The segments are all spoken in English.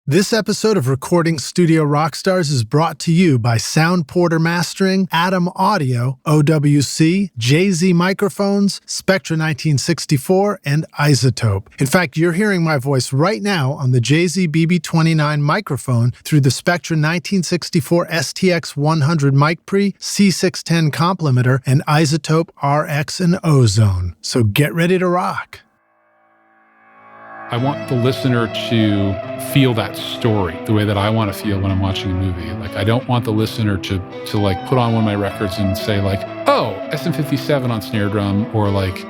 This episode of Recording Studio Rockstars is brought to you by Sound Porter Mastering, Atom Audio, OWC, Jay-Z Microphones, Spectra 1964, and Isotope. In fact, you're hearing my voice right now on the Jay-Z BB29 microphone through the Spectra 1964 STX 100 mic pre, C610 complementer, and Isotope RX and Ozone. So get ready to rock. I want the listener to feel that story the way that I want to feel when I'm watching a movie. Like, I don't want the listener to like put on one of my records and say like, oh, SM57 on snare drum, or like,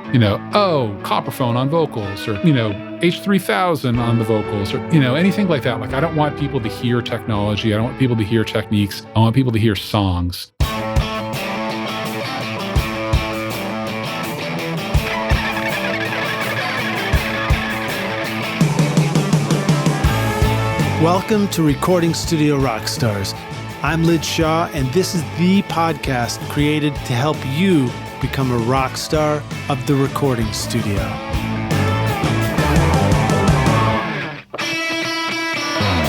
oh, Copperphone on vocals, or, H3000 on the vocals, or, anything like that. Like, I don't want people to hear technology. I don't want people to hear techniques. I want people to hear songs. Welcome to Recording Studio Rockstars. I'm Lid Shaw, and this is the podcast created to help you become a rock star of the recording studio.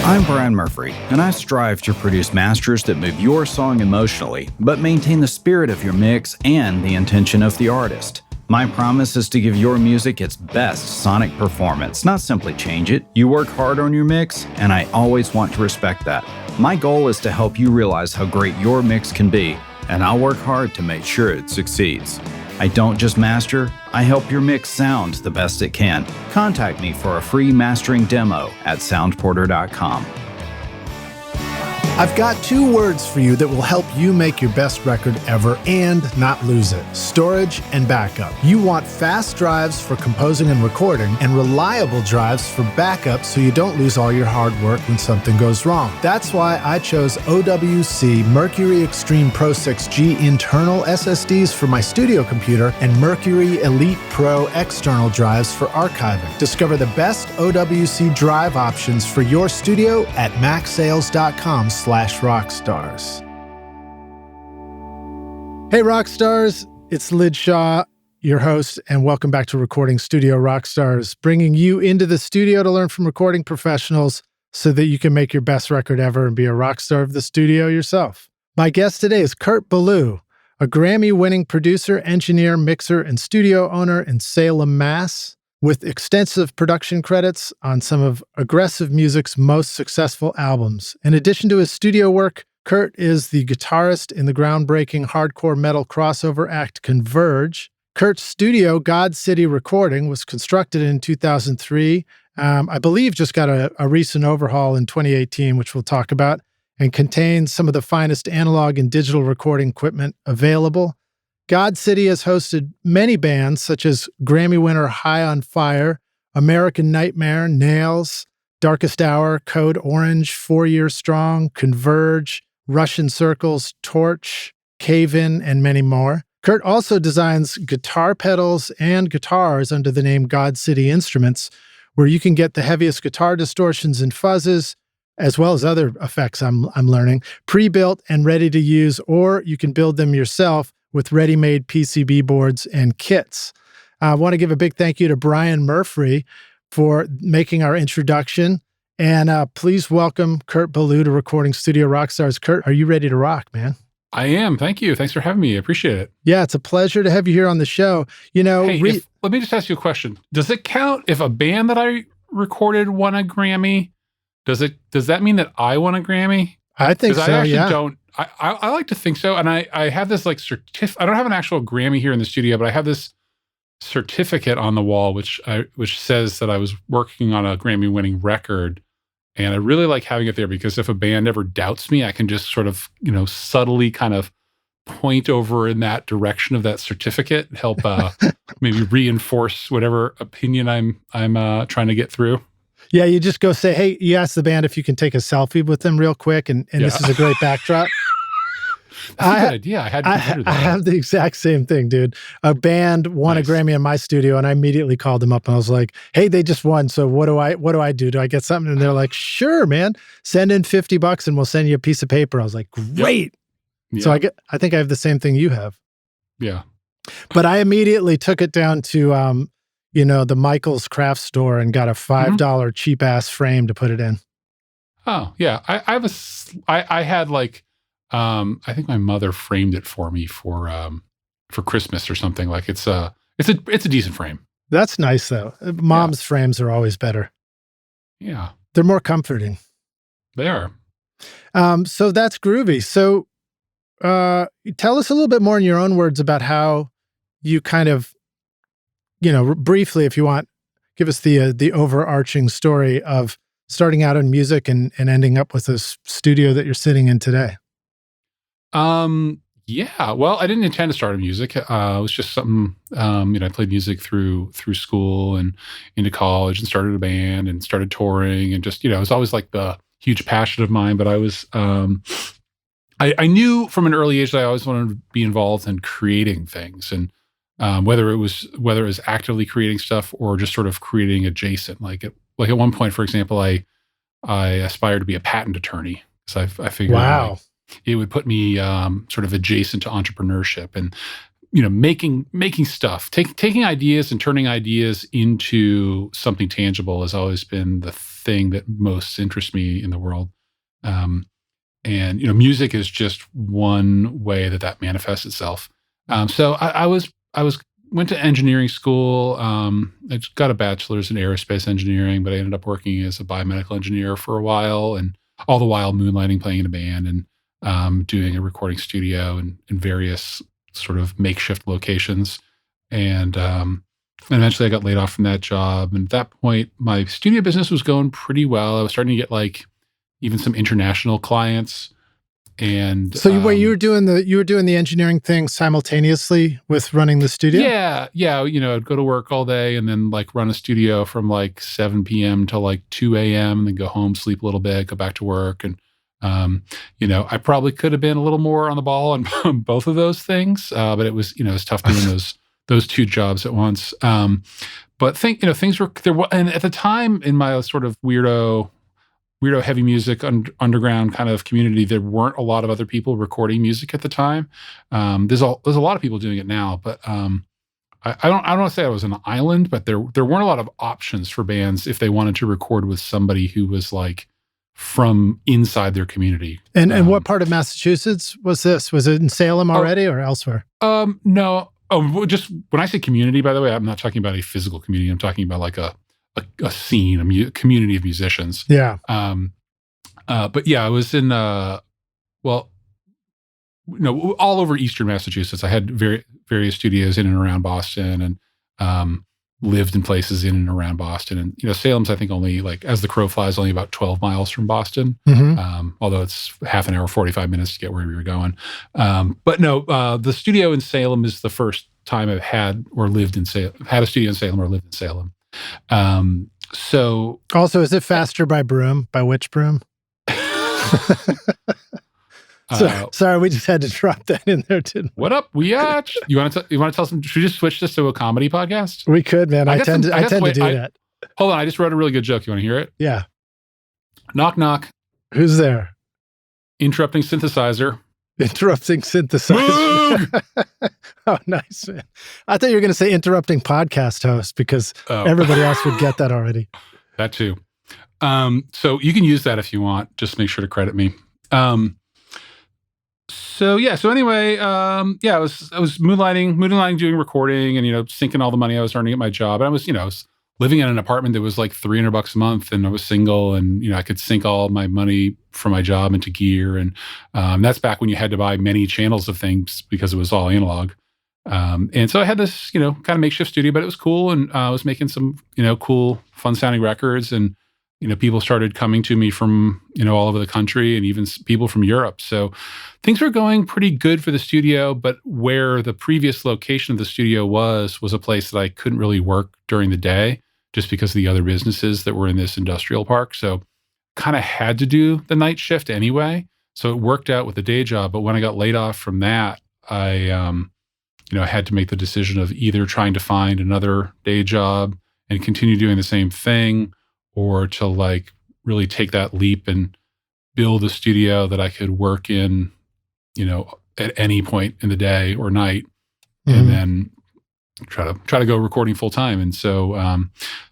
I'm Brian Murphree, and I strive to produce masters that move your song emotionally, but maintain the spirit of your mix and the intention of the artist. My promise is to give your music its best sonic performance, not simply change it. You work hard on your mix, and I always want to respect that. My goal is to help you realize how great your mix can be, and I'll work hard to make sure it succeeds. I don't just master, I help your mix sound the best it can. Contact me for a free mastering demo at soundporter.com. I've got two words for you that will help you make your best record ever and not lose it: storage and backup. You want fast drives for composing and recording, and reliable drives for backup so you don't lose all your hard work when something goes wrong. That's why I chose OWC Mercury Extreme Pro 6G internal SSDs for my studio computer and Mercury Elite Pro external drives for archiving. Discover the best OWC drive options for your studio at macsales.com/rockstars. Hey Rockstars, it's Lid Shaw, your host, and welcome back to Recording Studio Rockstars, bringing you into the studio to learn from recording professionals so that you can make your best record ever and be a rock star of the studio yourself. My guest today is Kurt Ballou, a Grammy-winning producer, engineer, mixer, and studio owner in Salem, Mass., with extensive production credits on some of aggressive music's most successful albums. In addition to his studio work, Kurt is the guitarist in the groundbreaking hardcore metal crossover act CONVERGE. Kurt's studio, God City Recording, was constructed in 2003. I believe just got a recent overhaul in 2018, which we'll talk about, and contains some of the finest analog and digital recording equipment available. God City has hosted many bands such as Grammy winner High on Fire, American Nightmare, Nails, Darkest Hour, Code Orange, 4 Years Strong, CONVERGE, Russian Circles, Torch, Cave-In, and many more. Kurt also designs guitar pedals and guitars under the name God City Instruments, where you can get the heaviest guitar distortions and fuzzes, as well as other effects I'm learning, pre-built and ready to use, or you can build them yourself with ready-made PCB boards and kits. I want to give a big thank you to Brian Murphree for making our introduction. And please welcome Kurt Ballou to Recording Studio Rockstars. Kurt, are you ready to rock, man? I am. Thank you. Thanks for having me. I appreciate it. Yeah, it's a pleasure to have you here on the show. Hey, let me just ask you a question. Does it count if a band that I recorded won a Grammy? Does that mean that I won a Grammy? I think so, I actually yeah. don't. I like to think so. And I have this like I don't have an actual Grammy here in the studio, but I have this certificate on the wall, which says that I was working on a Grammy-winning record. And I really like having it there because if a band ever doubts me, I can just sort of, subtly kind of point over in that direction of that certificate, help maybe reinforce whatever opinion I'm trying to get through. Yeah, you just go say, hey, you ask the band if you can take a selfie with them real quick, and This is a great backdrop. That's a good idea. I had to consider that. I have the exact same thing, dude. A band won a Grammy in my studio, and I immediately called them up, and I was like, hey, they just won, so what do I do? Do I get something? And they're like, sure, man. Send in $50 and we'll send you a piece of paper. I was like, great. Yep. So I think I have the same thing you have. Yeah. But I immediately took it down to the Michael's craft store and got a $5 cheap ass frame to put it in. Oh, yeah. I had like, I think my mother framed it for me for Christmas or something. Like it's a decent frame. That's nice though. Mom's frames are always better. Yeah. They're more comforting. They are. So that's groovy. So tell us a little bit more in your own words about how you kind of, briefly, if you want, give us the overarching story of starting out in music and ending up with this studio that you're sitting in today. Yeah. Well, I didn't intend to start in music. It was just something, I played music through school and into college and started a band and started touring and just, it was always like the huge passion of mine. But I was, I knew from an early age that I always wanted to be involved in creating things, and whether it was actively creating stuff or just sort of creating adjacent. Like at one point, for example, I aspired to be a patent attorney because I figured wow. It would put me sort of adjacent to entrepreneurship and making stuff, taking ideas and turning ideas into something tangible has always been the thing that most interests me in the world. And music is just one way that manifests itself. So I went to engineering school. I just got a bachelor's in aerospace engineering, but I ended up working as a biomedical engineer for a while, and all the while moonlighting, playing in a band, and doing a recording studio in various sort of makeshift locations. And eventually I got laid off from that job. And at that point, my studio business was going pretty well. I was starting to get like even some international clients. And so you were doing the engineering thing simultaneously with running the studio? Yeah. I'd go to work all day and then like run a studio from like 7 p.m. to like 2 a.m. and then go home, sleep a little bit, go back to work. And I probably could have been a little more on the ball on both of those things, but it was, it was tough doing those two jobs at once. But things were there. And at the time, in my sort of weirdo heavy music underground kind of community, there weren't a lot of other people recording music at the time. There's a lot of people doing it now, but I don't want to say I was an island, but there weren't a lot of options for bands if they wanted to record with somebody who was like from inside their community. And what part of Massachusetts was this? Was it in Salem already or elsewhere? No. Oh, just when I say community, by the way, I'm not talking about a physical community. I'm talking about like a scene, community of musicians. Yeah. But yeah, I was in, all over Eastern Massachusetts. I had various studios in and around Boston, and lived in places in and around Boston. And, Salem's, I think, only like, as the crow flies, only about 12 miles from Boston. Mm-hmm. Although it's half an hour, 45 minutes to get where we were going. But no, the studio in Salem is the first time I've had a studio in Salem or lived in Salem. So also, is it faster by broom? By which broom? Sorry, we just had to drop that in there, didn't we? What up? You want to tell some? Should we just switch this to a comedy podcast? We could, man. I tend to do that. Hold on, I just wrote a really good joke. You want to hear it? Yeah. Knock knock. Who's there? Interrupting synthesizer. Interrupting synthesizer. Oh, nice, man. I thought you were going to say interrupting podcast host because everybody else would get that already. That too. So you can use that if you want. Just make sure to credit me. So anyway, I was moonlighting, doing recording, and sinking all the money I was earning at my job. And I was living in an apartment that was like $300 a month, and I was single, and I could sink all my money from my job into gear, and that's back when you had to buy many channels of things because it was all analog. And so I had this kind of makeshift studio, but it was cool, and I was making some cool, fun sounding records, and people started coming to me from, all over the country, and even people from Europe. So things were going pretty good for the studio, but where the previous location of the studio was a place that I couldn't really work during the day just because of the other businesses that were in this industrial park. So kind of had to do the night shift anyway. So it worked out with the day job. But when I got laid off from that, I had to make the decision of either trying to find another day job and continue doing the same thing, or to like really take that leap and build a studio that I could work in, at any point in the day or night. Mm-hmm. And then, try to go recording full time. And so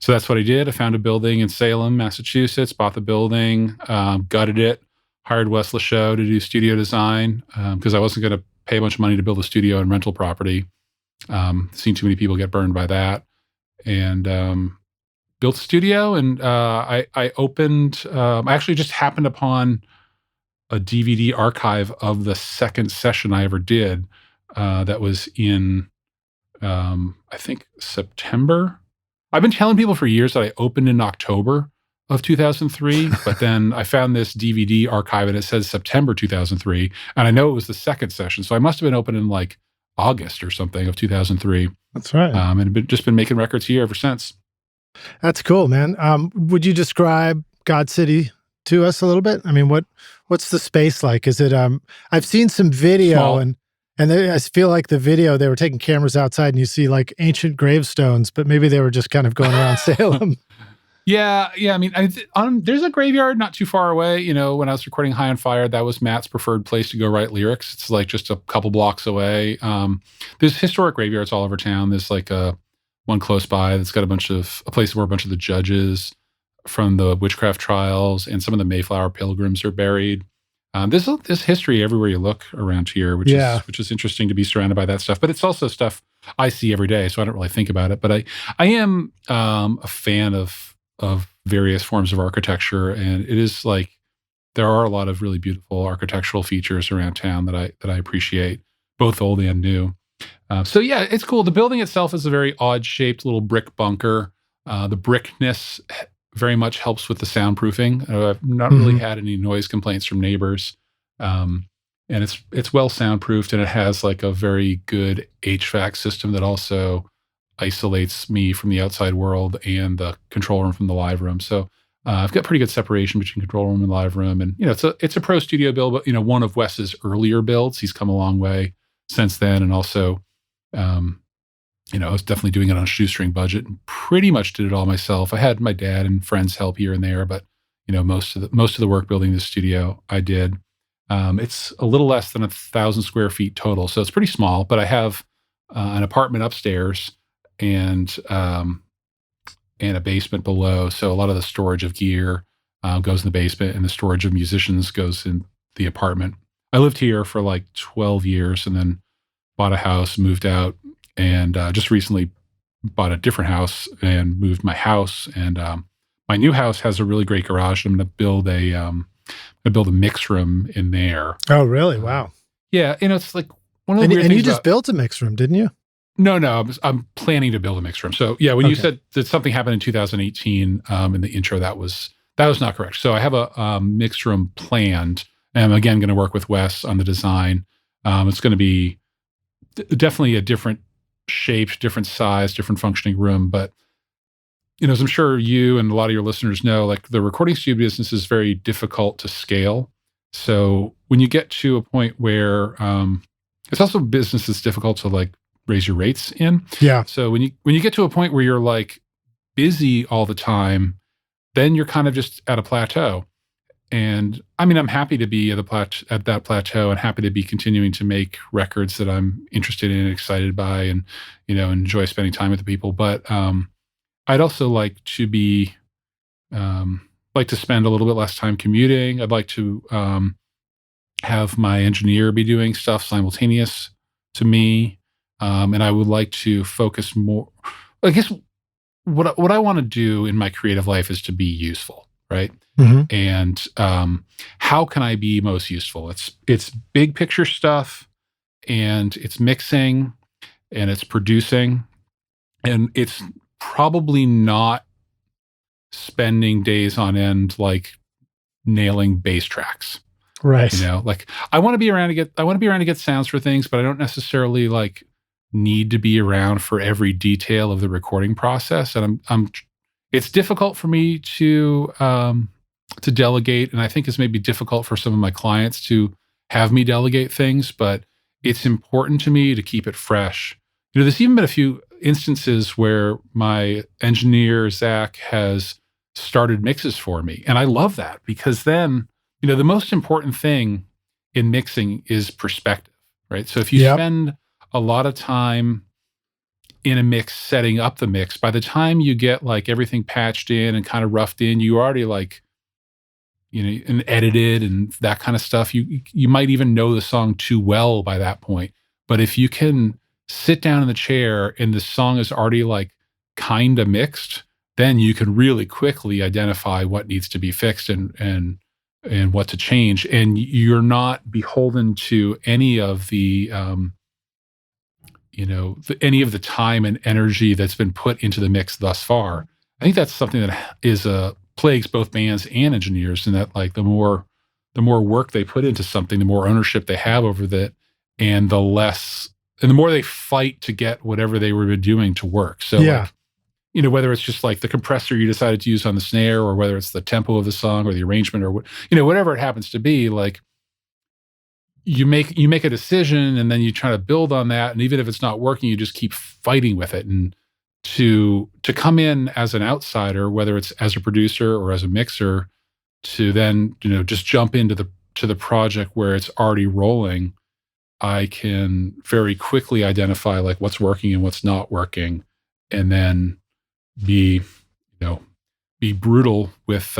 that's what I did. I found a building in Salem, Massachusetts, bought the building, gutted it, hired Wes Lachaux to do studio design because I wasn't going to pay a bunch of money to build a studio and rental property. Seen too many people get burned by that, and built a studio. And I opened. I actually just happened upon a DVD archive of the second session I ever did. That was in, I think, September. I've been telling people for years that I opened in October of 2003, but then I found this DVD archive and it says September 2003, and I know it was the second session, so I must have been open in like August or something of 2003. That's right. And just been making records here ever since. That's cool, man. Would you describe God City to us a little bit? I mean, what's the space like? Is it? I've seen some video Small. and I feel like the video, they were taking cameras outside and you see like ancient gravestones, but maybe they were just kind of going around Salem. Yeah. I mean, there's a graveyard not too far away. You know, when I was recording High on Fire, that was Matt's preferred place to go write lyrics. It's like just a couple blocks away. There's historic graveyards all over town. There's like one close by that's got a place where a bunch of the judges from the witchcraft trials and some of the Mayflower pilgrims are buried. There's history everywhere you look around here, which is interesting to be surrounded by that stuff. But it's also stuff I see every day, so I don't really think about it. But I am a fan of various forms of architecture, and it is like there are a lot of really beautiful architectural features around town that I appreciate, both old and new. So yeah, it's cool. The building itself is a very odd-shaped little brick bunker. The brickness very much helps with the soundproofing. I've not really had any noise complaints from neighbors. And it's well soundproofed, and it has like a very good HVAC system that also isolates me from the outside world and the control room from the live room. So I've got pretty good separation between control room and live room. And, you know, it's a pro studio build, but, you know, one of Wes's earlier builds. He's come a long way since then. And also, you know, I was definitely doing it on a shoestring budget and pretty much did it all myself. I had my dad and friends help here and there, but, you know, most of the work building the studio I did. It's a little less than 1,000 square feet total, so it's pretty small. But I have an apartment upstairs and a basement below. So a lot of the storage of gear goes in the basement, and the storage of musicians goes in the apartment. I lived here for like 12 years, and then bought a house, moved out, and just recently bought a different house and moved my house. And my new house has a really great garage. I'm going to build a mix room in there. Oh, really? Wow. Yeah, you know, it's like one of the weird and things. You just built a mix room, didn't you? No, I'm planning to build a mix room. So yeah, when you said that something happened in 2018 in the intro, that was not correct. So I have a mix room planned, and I'm again going to work with Wes on the design. It's going to be definitely a different shape, different size, different functioning room. But, you know, as I'm sure you and a lot of your listeners know, like the recording studio business is very difficult to scale. So when you get to a point where it's also business that's difficult to like raise your rates in. Yeah. So when you get to a point where you're like busy all the time, then you're kind of just at a plateau. And I mean, I'm happy to be at that plateau and happy to be continuing to make records that I'm interested in and excited by, and, you know, enjoy spending time with the people. But I'd also like to be like to spend a little bit less time commuting. I'd like to have my engineer be doing stuff simultaneous to me, and I would like to focus more. I guess what I want to do in my creative life is to be useful, right? Mm-hmm. And how can I be most useful? It's big picture stuff, and it's mixing, and it's producing, and it's probably not spending days on end like nailing bass tracks. Right. You know, like I want to be around to get sounds for things, but I don't necessarily like need to be around for every detail of the recording process. And it's difficult for me to delegate, and I think it's maybe difficult for some of my clients to have me delegate things, but it's important to me to keep it fresh. You know, there's even been a few instances where my engineer, Zach, has started mixes for me. And I love that, because then, you know, the most important thing in mixing is perspective, right? So if you spend a lot of time in a mix, setting up the mix. By the time you get like everything patched in and kind of roughed in, you already like, and edited and that kind of stuff. You might even know the song too well by that point. But if you can sit down in the chair and the song is already like kind of mixed, then you can really quickly identify what needs to be fixed and what to change. And you're not beholden to any of the any of the time and energy that's been put into the mix thus far. I think that's something that is plagues both bands and engineers, in that like the more work they put into something, the more ownership they have over that, and the more they fight to get whatever they were doing to work. So like, whether it's just like the compressor you decided to use on the snare, or whether it's the tempo of the song or the arrangement, or whatever it happens to be, like you make a decision and then you try to build on that. And even if it's not working, you just keep fighting with it. And to come in as an outsider, whether it's as a producer or as a mixer, to then, just jump into the project where it's already rolling, I can very quickly identify like what's working and what's not working, and then be brutal with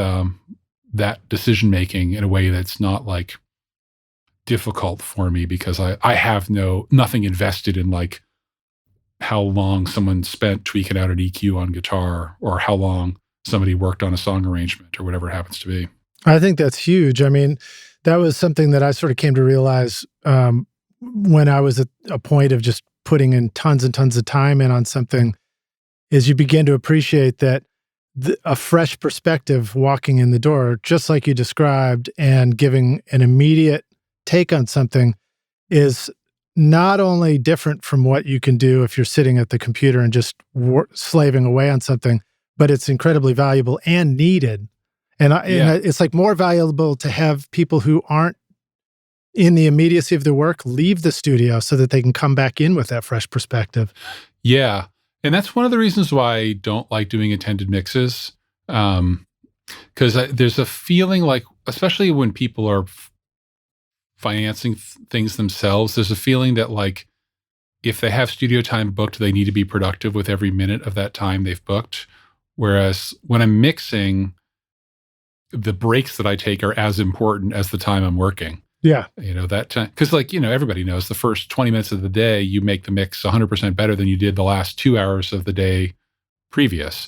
that decision making in a way that's not like difficult for me, because I have nothing invested in like how long someone spent tweaking out an EQ on guitar, or how long somebody worked on a song arrangement, or whatever it happens to be. I think that's huge. I mean, that was something that I sort of came to realize when I was at a point of just putting in tons and tons of time in on something, is you begin to appreciate that a fresh perspective walking in the door, just like you described, and giving an immediate take on something is not only different from what you can do if you're sitting at the computer and just slaving away on something, but it's incredibly valuable and needed. And it's like more valuable to have people who aren't in the immediacy of their work leave the studio so that they can come back in with that fresh perspective. Yeah. And that's one of the reasons why I don't like doing attended mixes. Because there's a feeling like, especially when people are financing things themselves, there's a feeling that like, if they have studio time booked, they need to be productive with every minute of that time they've booked. Whereas when I'm mixing, the breaks that I take are as important as the time I'm working. Yeah. That time, because like, everybody knows the first 20 minutes of the day, you make the mix 100% better than you did the last 2 hours of the day previous.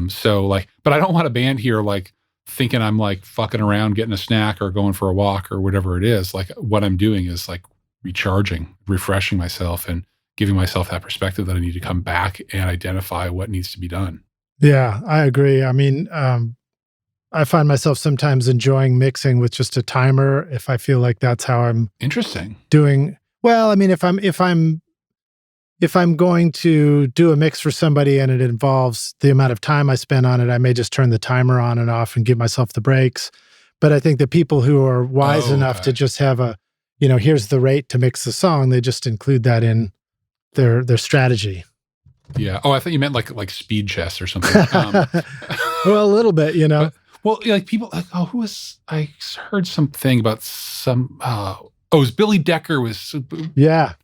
So like, but I don't want a band here like thinking I'm like fucking around, getting a snack or going for a walk or whatever it is. Like what I'm doing is like recharging, refreshing myself, and giving myself that perspective that I need to come back and identify what needs to be done. Yeah, I agree. I mean, I find myself sometimes enjoying mixing with just a timer if I feel like that's how I'm doing. Well, I mean, if I'm going to do a mix for somebody and it involves the amount of time I spend on it, I may just turn the timer on and off and give myself the breaks. But I think the people who are wise enough to just have here's the rate to mix the song, they just include that in their strategy. Yeah. Oh, I thought you meant like speed chess or something. Well, a little bit, But, well, like people like, I heard something about it was Billy Decker was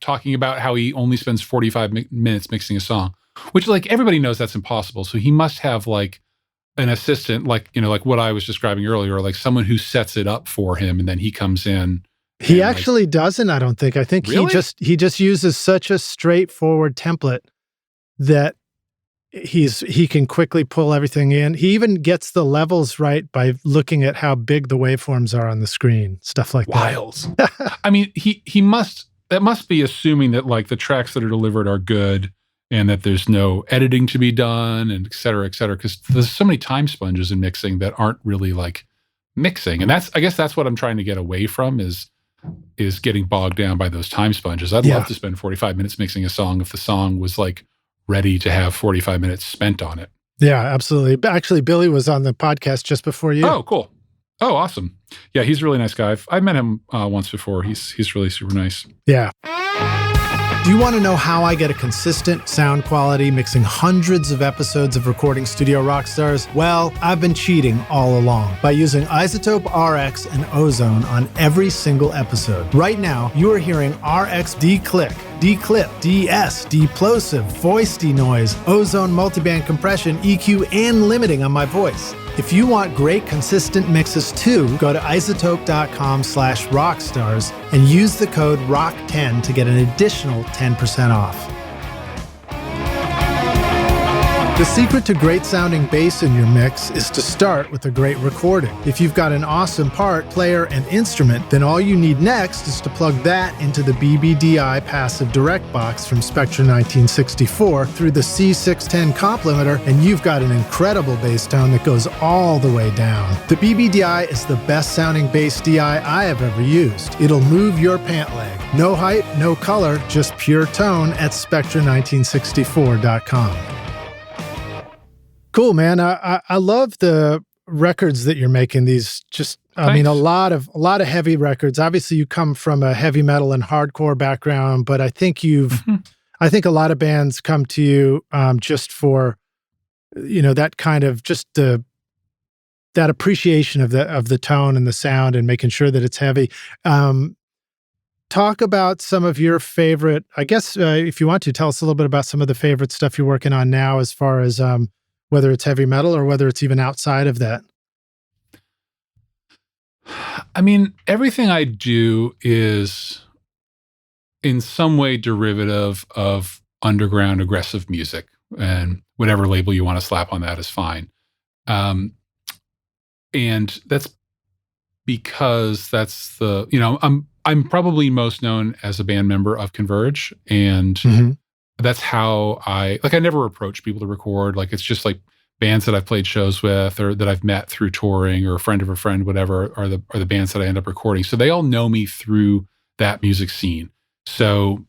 talking about how he only spends 45 minutes mixing a song, which like everybody knows that's impossible. So he must have like an assistant, like, like what I was describing earlier, like someone who sets it up for him and then he comes in. He actually doesn't, I don't think. I think really? he just uses such a straightforward template that he can quickly pull everything in. He even gets the levels right by looking at how big the waveforms are on the screen, stuff like that. I mean, that must be assuming that like the tracks that are delivered are good and that there's no editing to be done, and et cetera, because there's so many time sponges in mixing that aren't really like mixing. And I guess that's what I'm trying to get away from is getting bogged down by those time sponges. I'd love to spend 45 minutes mixing a song if the song was like ready to have 45 minutes spent on it. Yeah, absolutely. Actually, Billy was on the podcast just before you. Oh, cool. Oh, awesome. Yeah, he's a really nice guy. I've met him once before. He's really super nice. Yeah. Do you want to know how I get a consistent sound quality mixing hundreds of episodes of Recording Studio Rockstars? Well, I've been cheating all along by using Isotope RX and Ozone on every single episode. Right now, you are hearing RX declick, declip, DS, deplosive, voice denoise, Ozone multiband compression, EQ, and limiting on my voice. If you want great consistent mixes too, go to isotope.com/rockstars and use the code ROCK10 to get an additional 10% off. The secret to great sounding bass in your mix is to start with a great recording. If you've got an awesome part, player, and instrument, then all you need next is to plug that into the BBDI passive direct box from Spectra 1964 through the C610 comp limiter, and you've got an incredible bass tone that goes all the way down. The BBDI is the best sounding bass DI I have ever used. It'll move your pant leg. No hype, no color, just pure tone at Spectra1964.com. Cool, man. I love the records that you're making. These just, I mean, a lot of heavy records. Obviously, you come from a heavy metal and hardcore background, but I think I think a lot of bands come to you just for, that kind of just that appreciation of the tone and the sound and making sure that it's heavy. Talk about some of your favorite. I guess if you want to, tell us a little bit about some of the favorite stuff you're working on now, as far as whether it's heavy metal or whether it's even outside of that. I mean, everything I do is in some way derivative of underground aggressive music, and whatever label you want to slap on that is fine. And that's because that's I'm probably most known as a band member of CONVERGE, and that's how I never approach people to record. Like, it's just like bands that I've played shows with or that I've met through touring, or a friend of a friend, whatever, are the bands that I end up recording. So they all know me through that music scene. So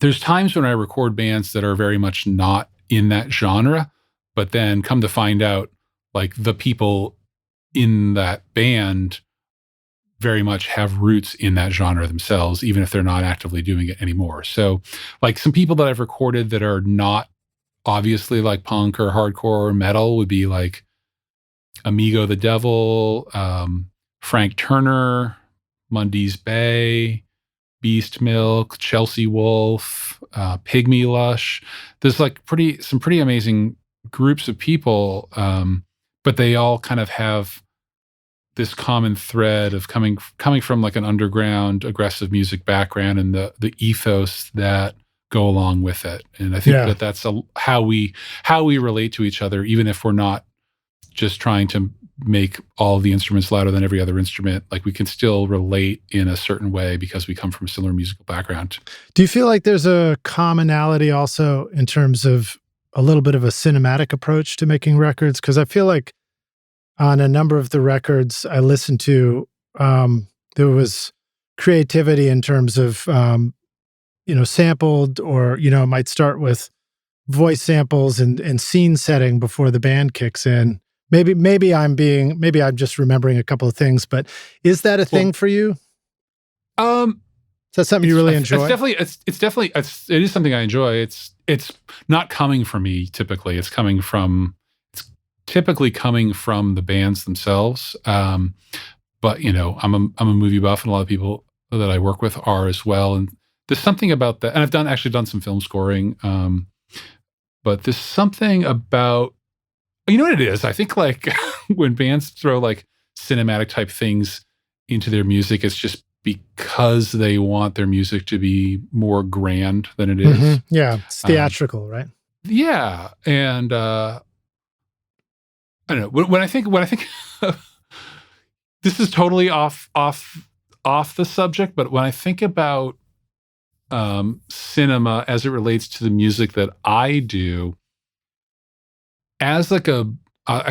there's times when I record bands that are very much not in that genre, but then come to find out, like, the people in that band very much have roots in that genre themselves, even if they're not actively doing it anymore. So, like, some people that I've recorded that are not obviously like punk or hardcore or metal would be like Amigo the Devil, Frank Turner, Mundy's Bay, Beast Milk, Chelsea Wolf, Pygmy Lush. There's like some pretty amazing groups of people, but they all kind of have this common thread of coming from like an underground aggressive music background, and the ethos that go along with it. And I think that's how we relate to each other, even if we're not just trying to make all the instruments louder than every other instrument. Like, we can still relate in a certain way because we come from a similar musical background. Do you feel like there's a commonality also in terms of a little bit of a cinematic approach to making records? Because I feel like on a number of the records I listened to, there was creativity in terms of, sampled, or, it might start with voice samples and scene setting before the band kicks in. Maybe I'm just remembering a couple of things, but is that a thing for you? Is that something you really enjoy? It is something I enjoy. It's not coming from me typically. It's typically coming from the bands themselves. But I'm a movie buff, and a lot of people that I work with are as well. And there's something about that. And I've done some film scoring. But there's something about, you know what it is? I think like when bands throw like cinematic type things into their music, it's just because they want their music to be more grand than it is. Mm-hmm. Yeah. It's theatrical, right? Yeah. And, I don't know. When I think this is totally off the subject, but when I think about cinema as it relates to the music that I do, as like I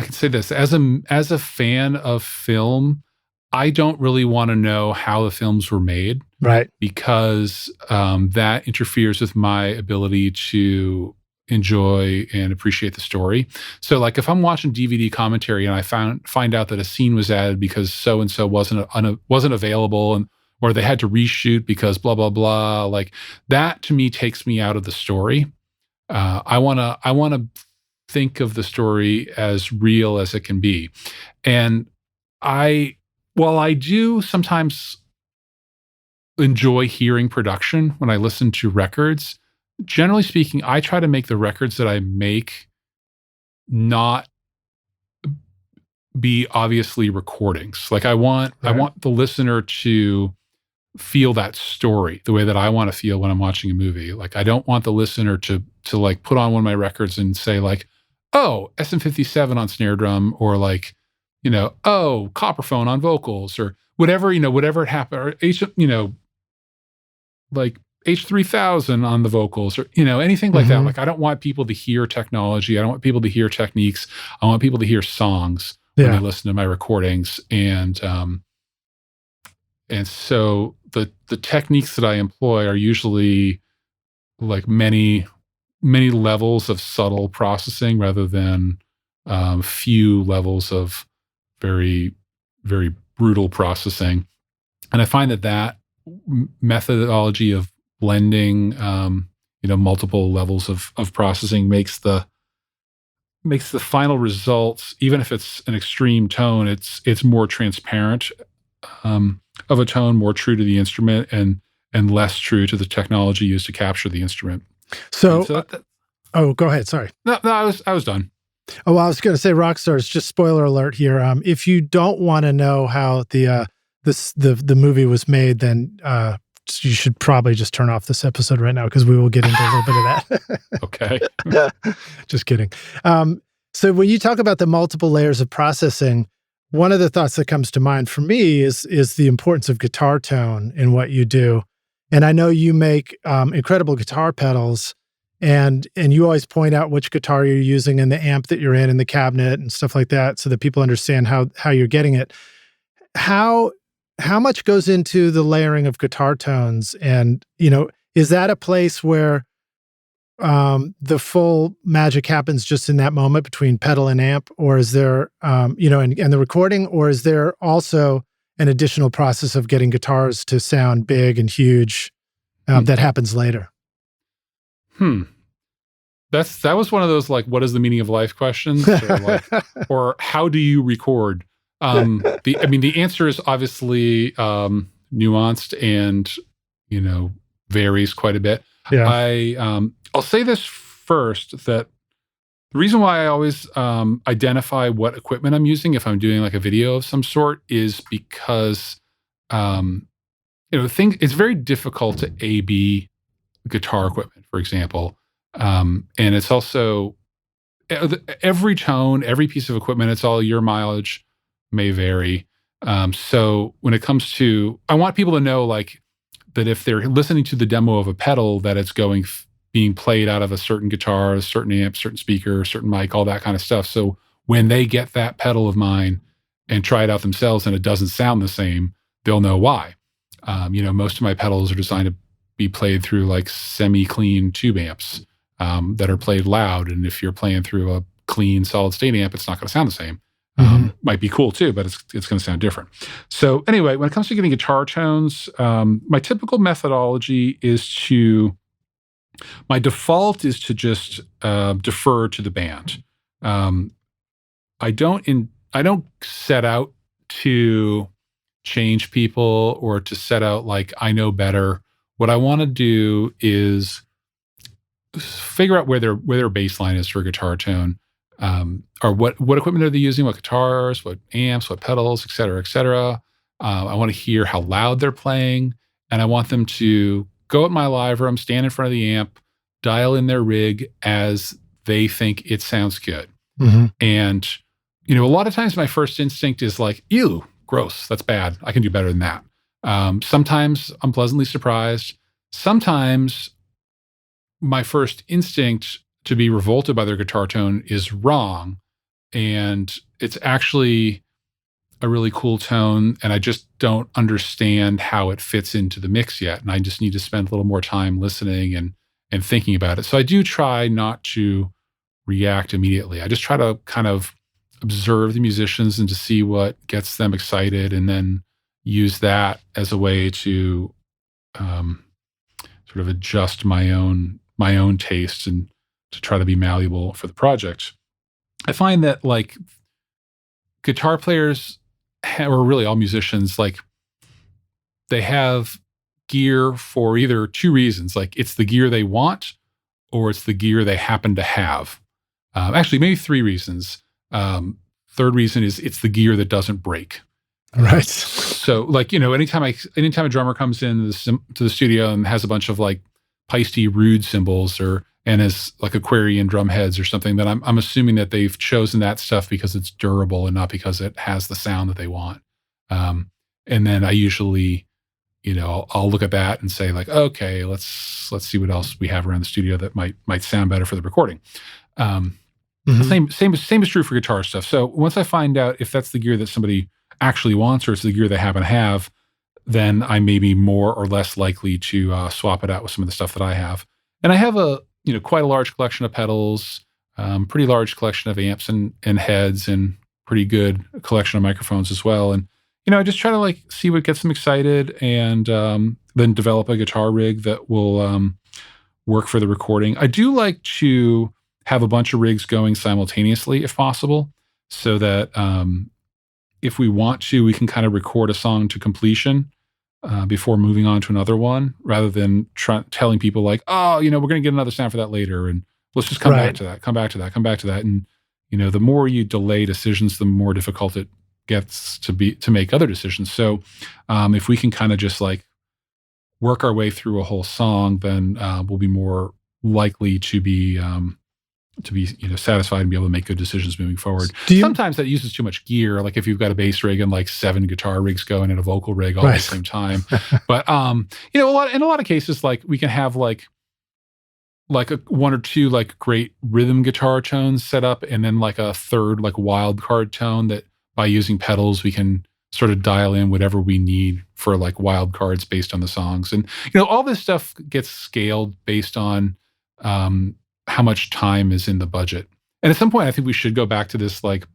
can say this, as a fan of film, I don't really want to know how the films were made, right? Because that interferes with my ability to enjoy and appreciate the story. So like if I'm watching DVD commentary and I find out that a scene was added because so and so wasn't available, and or they had to reshoot because blah, blah, blah. Like that to me takes me out of the story. I want to think of the story as real as it can be. And while I do sometimes enjoy hearing production when I listen to records, generally speaking, I try to make the records that I make not be obviously recordings. Like I want the listener to feel that story the way that I want to feel when I'm watching a movie. Like I don't want the listener to like put on one of my records and say like, oh, SM57 on snare drum, or like, oh, Copperphone on vocals, or whatever, whatever it happened, or like H3000 on the vocals, or, anything like that. Like I don't want people to hear technology. I don't want people to hear techniques. I want people to hear songs when they listen to my recordings. And so the techniques that I employ are usually like many levels of subtle processing rather than few levels of very, very brutal processing. And I find that methodology of blending, multiple levels of processing makes the final results, even if it's an extreme tone, it's more transparent of a tone, more true to the instrument, and less true to the technology used to capture the instrument. So go ahead. Sorry. No, I was done. Oh, well, I was going to say, Rockstars, just spoiler alert here. If you don't want to know how the movie was made, then you should probably just turn off this episode right now, because we will get into a little bit of that. Okay. Just kidding. So when you talk about the multiple layers of processing, one of the thoughts that comes to mind for me is the importance of guitar tone in what you do. And I know you make incredible guitar pedals, and you always point out which guitar you're using and the amp that you're in the cabinet and stuff like that, so that people understand how you're getting it. How much goes into the layering of guitar tones? And, is that a place where the full magic happens just in that moment between pedal and amp, or is there, and the recording, or is there also an additional process of getting guitars to sound big and huge that happens later? That was one of those, like, what is the meaning of life questions, or how do you record? The answer is obviously nuanced and, varies quite a bit. Yeah. I'll say this first, that the reason why I always identify what equipment I'm using if I'm doing like a video of some sort is because, it's very difficult to A/B guitar equipment, for example. And it's also every tone, every piece of equipment, it's all your mileage may vary. So when it comes to, I want people to know like that if they're listening to the demo of a pedal, that it's being played out of a certain guitar, a certain amp, certain speaker, a certain mic, all that kind of stuff. So when they get that pedal of mine and try it out themselves and it doesn't sound the same, they'll know why. Most of my pedals are designed to be played through like semi-clean tube amps that are played loud. And if you're playing through a clean solid state amp, it's not going to sound the same. Might be cool too, but it's going to sound different. So anyway, when it comes to getting guitar tones, my typical methodology is my default is to just defer to the band. I don't set out to change people or to set out like I know better. What I want to do is figure out where their baseline is for a guitar tone, or what equipment are they using, what guitars, what amps, what pedals, et cetera, et cetera. I want to hear how loud they're playing, and I want them to go at my live room, stand in front of the amp, dial in their rig as they think it sounds good. And, a lot of times my first instinct is like, ew, gross, that's bad. I can do better than that. Sometimes I'm pleasantly surprised. Sometimes my first instinct to be revolted by their guitar tone is wrong, and it's actually a really cool tone, and I just don't understand how it fits into the mix yet, and I just need to spend a little more time listening and thinking about it. So I do try not to react immediately. I just try to kind of observe the musicians and to see what gets them excited, and then use that as a way to sort of adjust my own tastes and to try to be malleable for the project. I find that like guitar players, or really all musicians, like they have gear for either two reasons. Like it's the gear they want, or it's the gear they happen to have. Actually, maybe three reasons. Third reason is it's the gear that doesn't break. Right. So, like, you know, anytime a drummer comes in to the studio and has a bunch of like Paiste Rude cymbals and has like Aquarian drum heads or something, then I'm assuming that they've chosen that stuff because it's durable and not because it has the sound that they want. And then I usually, you know, I'll look at that and say like, okay, let's see what else we have around the studio that might sound better for the recording. Same is true for guitar stuff. So once I find out if that's the gear that somebody actually wants or it's the gear they happen to have, then I may be more or less likely to swap it out with some of the stuff that I have. And I have quite a large collection of pedals, pretty large collection of amps and heads, and pretty good collection of microphones as well. And I just try to like see what gets them excited, and then develop a guitar rig that will work for the recording. I do like to have a bunch of rigs going simultaneously if possible, so that if we want to, we can kind of record a song to completion before moving on to another one, rather than telling people like, oh, we're going to get another sound for that later, and let's just come back to that, come back to that. And, the more you delay decisions, the more difficult it gets to make other decisions. So if we can kind of just like work our way through a whole song, then we'll be more likely to be satisfied and be able to make good decisions moving forward. Sometimes that uses too much gear, like if you've got a bass rig and like 7 guitar rigs going and a vocal rig all at the same time. But in a lot of cases, like we can have like one or two like great rhythm guitar tones set up, and then like a third like wild card tone that by using pedals we can sort of dial in whatever we need for like wild cards based on the songs. And all this stuff gets scaled based on how much time is in the budget. And at some point, I think we should go back to this, like,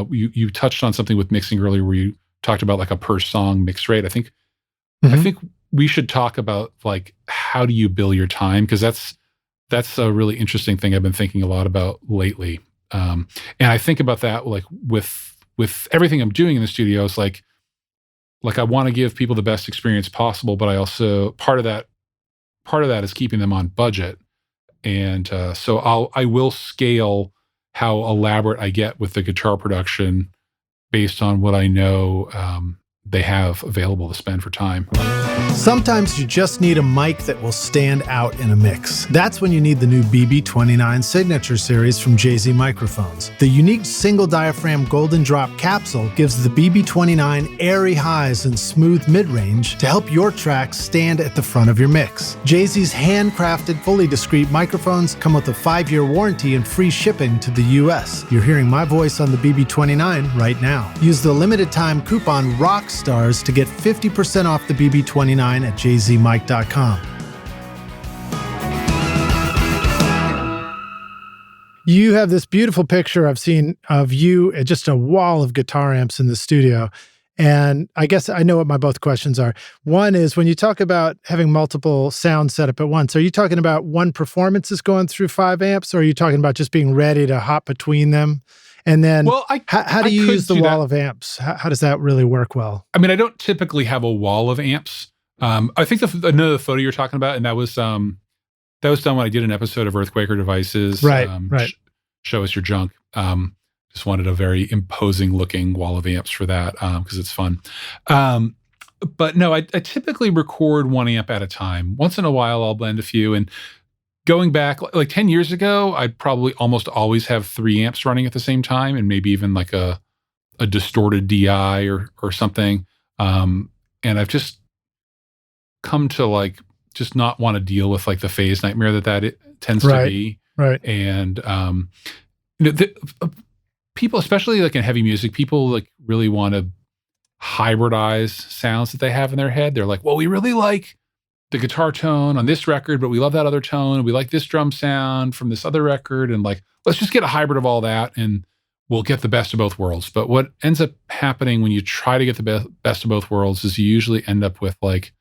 you touched on something with mixing earlier where you talked about like a per song mix rate. I think we should talk about like, how do you bill your time? Because that's a really interesting thing I've been thinking a lot about lately. And I think about that like with everything I'm doing in the studio. It's like I want to give people the best experience possible, but I also, part of that is keeping them on budget. And so I will scale how elaborate I get with the guitar production based on what I know they have available to spend for time. Sometimes you just need a mic that will stand out in a mix. That's when you need the new BB29 Signature Series from Jay-Z Microphones. The unique single diaphragm golden drop capsule gives the BB29 airy highs and smooth mid-range to help your tracks stand at the front of your mix. Jay-Z's handcrafted, fully discreet microphones come with a 5-year warranty and free shipping to the US. You're hearing my voice on the BB29 right now. Use the limited time coupon ROCKSTARS to get 50% off the BB29 at jzmic.com. You have this beautiful picture I've seen of you at just a wall of guitar amps in the studio. And I guess I know what my both questions are. One is, when you talk about having multiple sounds set up at once, are you talking about one performance is going through 5 amps, or are you talking about just being ready to hop between them? And then how do you use the wall of amps? How does that really work well? I mean, I don't typically have a wall of amps. I think another photo you're talking about, and that was done when I did an episode of Earthquaker Devices. Right. Show Us Your Junk. Just wanted a very imposing looking wall of amps for that, because it's fun. But no, I typically record 1 amp at a time. Once in a while, I'll blend a few. And going back like 10 years ago, I'd probably almost always have 3 amps running at the same time, and maybe even like a distorted DI or something. And I've just come to like just not want to deal with like the phase nightmare that it tends to be. Right. And people, especially like in heavy music, people like really want to hybridize sounds that they have in their head. They're like, well, we really like the guitar tone on this record, but we love that other tone. We like this drum sound from this other record. And like, let's just get a hybrid of all that. And will get the best of both worlds. But what ends up happening when you try to get the best of both worlds is you usually end up with like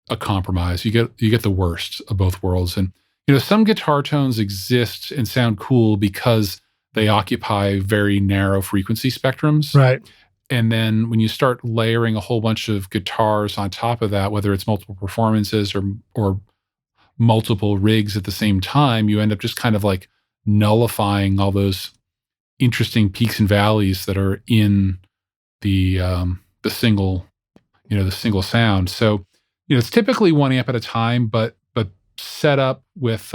a compromise. You get the worst of both worlds. And some guitar tones exist and sound cool because they occupy very narrow frequency spectrums. Right. And then when you start layering a whole bunch of guitars on top of that, whether it's multiple performances or multiple rigs at the same time, you end up just kind of like nullifying all those interesting peaks and valleys that are in the single, the single sound. So, it's typically one amp at a time, but set up with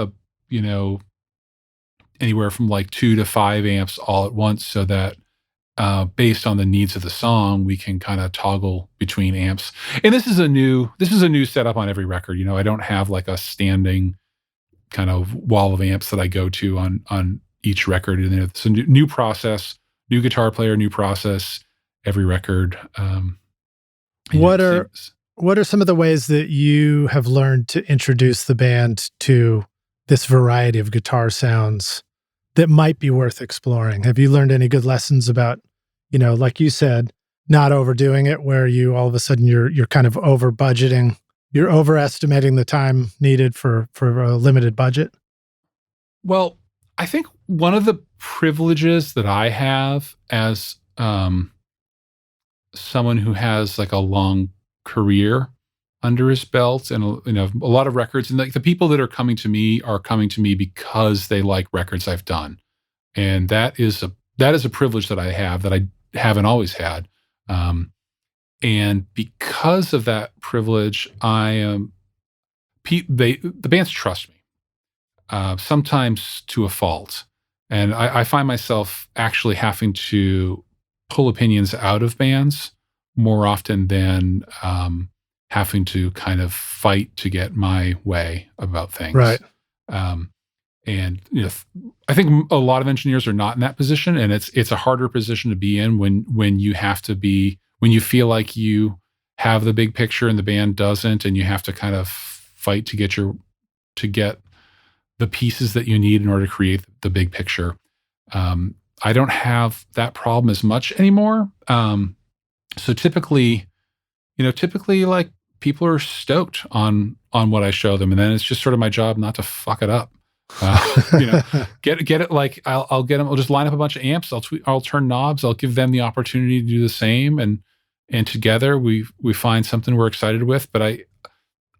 anywhere from like 2 to 5 amps all at once, so that based on the needs of the song, we can kind of toggle between amps. And this is a new setup on every record. I don't have like a standing kind of wall of amps that I go to on each record. And it's a new process, new guitar player, new process, every record. What are some of the ways that you have learned to introduce the band to this variety of guitar sounds that might be worth exploring? Have you learned any good lessons about, like you said, not overdoing it, where you all of a sudden you're kind of over budgeting, you're overestimating the time needed for a limited budget? Well, I think one of the privileges that I have as someone who has like a long career under his belt and a lot of records, and like the people that are coming to me because they like records I've done, and that is a privilege that I have that I haven't always had, and because of that privilege, the bands trust me, sometimes to a fault, and I find myself actually having to pull opinions out of bands more often than having to kind of fight to get my way about things. Right. And I think a lot of engineers are not in that position, and it's a harder position to be in when you feel like you have the big picture and the band doesn't, and you have to kind of fight to get the pieces that you need in order to create the big picture. I don't have that problem as much anymore. So typically like people are stoked on what I show them, and then it's just sort of my job not to fuck it up. Get it. Like I'll get them. I'll just line up a bunch of amps. I'll turn knobs. I'll give them the opportunity to do the same, and together we find something we're excited with. But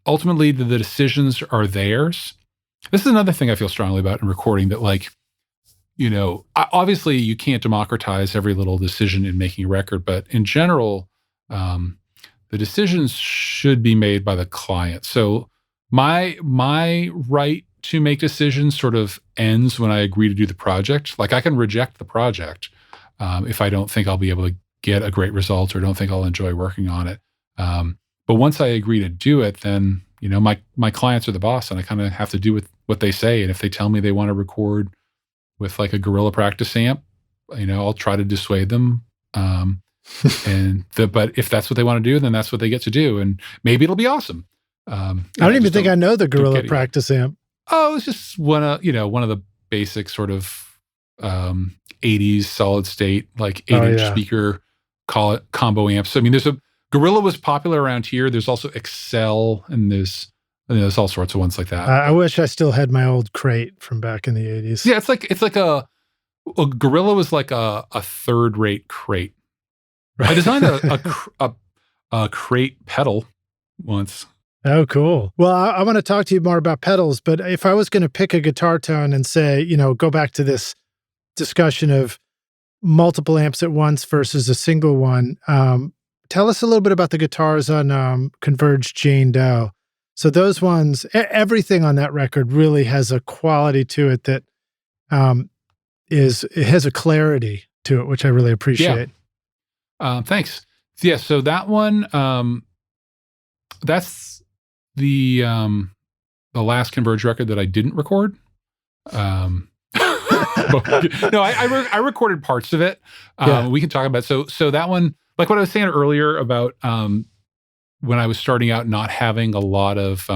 ultimately the decisions are theirs. This is another thing I feel strongly about in recording, that like, obviously you can't democratize every little decision in making a record, but in general, the decisions should be made by the client. So my right to make decisions sort of ends when I agree to do the project. Like I can reject the project if I don't think I'll be able to get a great result or don't think I'll enjoy working on it. But once I agree to do it, then my clients are the boss, and I kind of have to do with what they say. And if they tell me they want to record with like a Gorilla practice amp, I'll try to dissuade them. But if that's what they want to do, then that's what they get to do, and maybe it'll be awesome. I don't even think I know the Gorilla practice amp. Oh, it's just one of the basic sort of 80s solid state, like 8-inch speaker, call it combo amps. So, I mean, Gorilla was popular around here. There's also Excel, and there's all sorts of ones like that. I wish I still had my old crate from back in the 80s. Yeah, it's like a Gorilla was like a third-rate crate. Right. I designed a crate pedal once. Oh, cool. Well, I want to talk to you more about pedals, but if I was going to pick a guitar tone and say, go back to this discussion of multiple amps at once versus a single one, tell us a little bit about the guitars on CONVERGE Jane Doe. So those ones, everything on that record really has a quality to it that it has a clarity to it, which I really appreciate. Yeah. Thanks. Yeah. So that one, that's the last CONVERGE record that I didn't record. No, I recorded parts of it. We can talk about it. So that one, like what I was saying earlier about when I was starting out, not having a lot of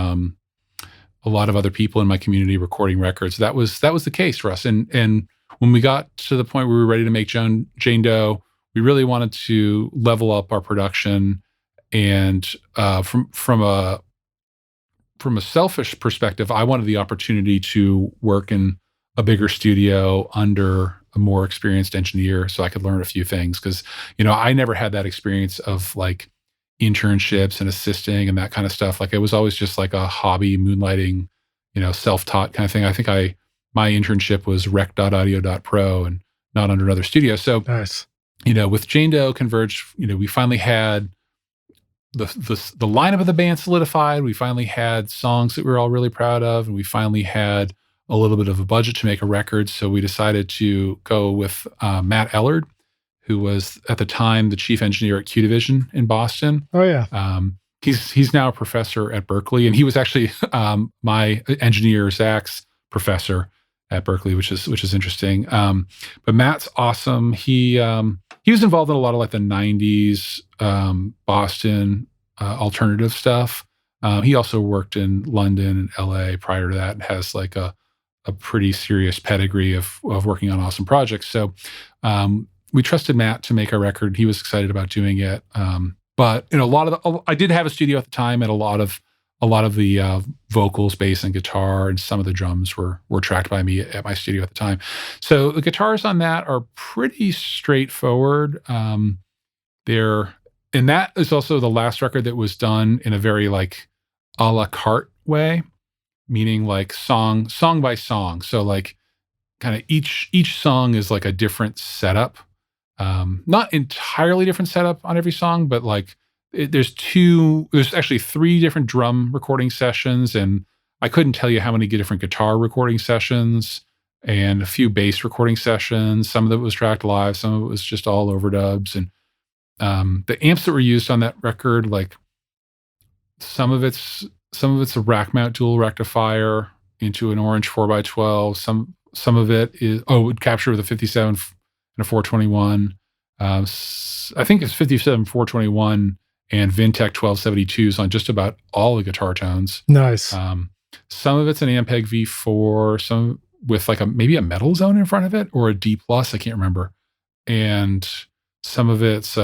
other people in my community recording records, that was the case for us. And when we got to the point where we were ready to make Jane Doe, we really wanted to level up our production. And from a selfish perspective, I wanted the opportunity to work in a bigger studio under a more experienced engineer so I could learn a few things. Because, I never had that experience of like internships and assisting and that kind of stuff. Like it was always just like a hobby, moonlighting, self-taught kind of thing. I think my internship was rec.audio.pro and not under another studio. So, nice. With Jane Doe, CONVERGE, we finally had the lineup of the band solidified. We finally had songs that we were all really proud of, and we finally had a little bit of a budget to make a record. So we decided to go with Matt Ellard, who was at the time the chief engineer at Q Division in Boston. Oh yeah. He's now a professor at Berkeley, and he was actually my engineer Zach's professor at Berkeley, which is interesting. But Matt's awesome. He was involved in a lot of like the 90s Boston alternative stuff. He also worked in London and LA prior to that and has like a pretty serious pedigree of working on awesome projects. So we trusted Matt to make our record. He was excited about doing it. But I did have a studio at the time, and a lot of the vocals, bass, and guitar, and some of the drums were tracked by me at my studio at the time. So the guitars on that are pretty straightforward. And that is also the last record that was done in a very like a la carte way, meaning like song by song. So like kind of each song is like a different setup. Not entirely different setup on every song, but like there's actually 3 different drum recording sessions, and I couldn't tell you how many different guitar recording sessions and a few bass recording sessions. Some of it was tracked live, some of it was just all overdubs. And the amps that were used on that record, like some of it's a rack mount dual rectifier into an orange 4x12. Some of it is captured with a 57 and a 421. I think it's 57 421 and Vintech 1272s on just about all the guitar tones. Nice. Some of it's an Ampeg V4, some with like maybe a metal zone in front of it, or a D+, I can't remember. And some of it's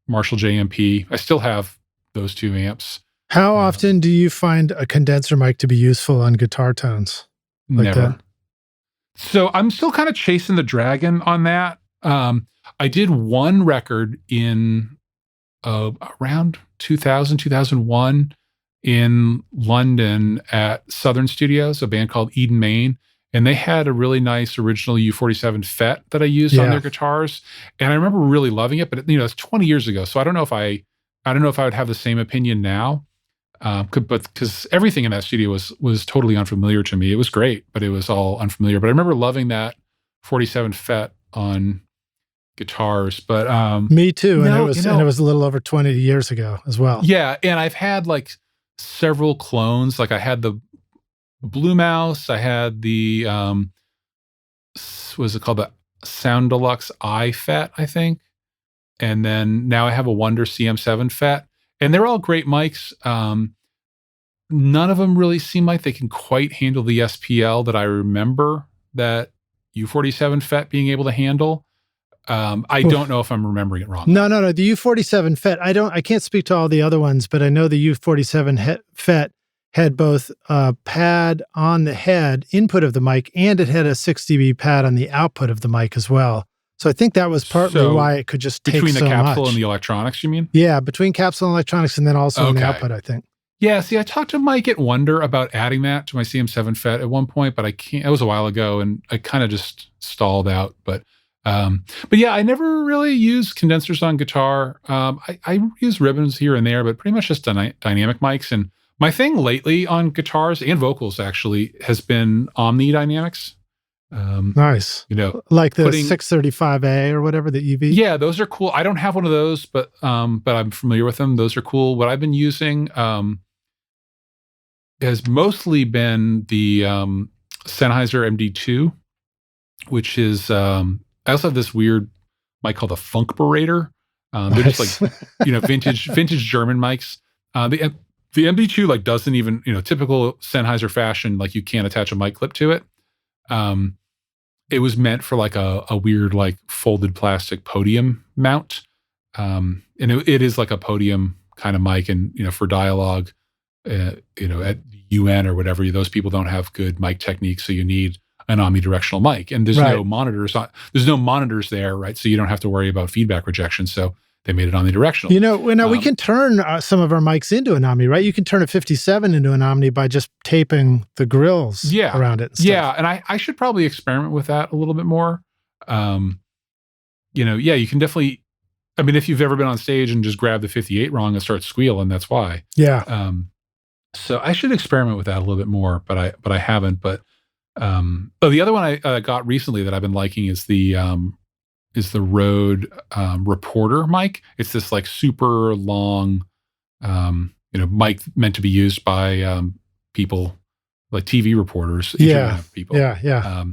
Marshall JMP. I still have those 2 amps. How often do you find a condenser mic to be useful on guitar tones? Like Never. That? So I'm still kind of chasing the dragon on that. I did one record in around 2000, 2001 in London at Southern Studios, a band called Eden Main. And they had a really nice original U47 FET that I used on their guitars. And I remember really loving it, but it's 20 years ago. So I don't know if I would have the same opinion now. But because everything in that studio was totally unfamiliar to me. It was great, but it was all unfamiliar. But I remember loving that 47 FET on guitars. But me too. And it was a little over 20 years ago as well. Yeah. And I've had like several clones. Like I had the Blue Mouse, I had the was it called the Sound Deluxe I FET, I think. And then now I have a Wonder CM7 FET. And they're all great mics. None of them really seem like they can quite handle the SPL that I remember that U47 FET being able to handle. I don't know if I'm remembering it wrong. No. The U47 FET, I can't speak to all the other ones, but I know the U47 FET had both a pad on the head input of the mic, and it had a 6 dB pad on the output of the mic as well. So I think that was partly why it could just take so much. Between the capsule and the electronics, you mean? Yeah, between capsule and electronics, and then also in the output, I think. Yeah, see, I talked to Mike at Wonder about adding that to my CM7 FET at one point, but I can't. It was a while ago, and I kind of just stalled out. But yeah, I never really used condensers on guitar. I use ribbons here and there, but pretty much just dynamic mics. And my thing lately on guitars and vocals actually has been Omni dynamics. Nice. Like the 635A or whatever, the EV. Yeah, those are cool. I don't have one of those, but I'm familiar with them. Those are cool. What I've been using has mostly been the Sennheiser Md2, which is I also have this weird mic called a Funkberator. They're just like vintage German mics. The MD2 like doesn't even typical Sennheiser fashion, like you can't attach a mic clip to it. it was meant for like a weird like folded plastic podium mount. And it is like a podium kind of mic, and for dialogue, at UN or whatever, those people don't have good mic techniques, so you need an omnidirectional mic, and there's no monitors. There's no monitors there, right? So you don't have to worry about feedback rejection. So they made it omnidirectional. We can turn some of our mics into an Omni, right? You can turn a 57 into an Omni by just taping the grills around it. And stuff. Yeah, and I should probably experiment with that a little bit more. You can definitely. I mean, if you've ever been on stage and just grab the 58 wrong and start squealing, that's why. Yeah. So I should experiment with that a little bit more, but I haven't. But the other one I got recently that I've been liking is the Rode Reporter mic. It's this like super long, mic meant to be used by people like TV reporters. People. Yeah.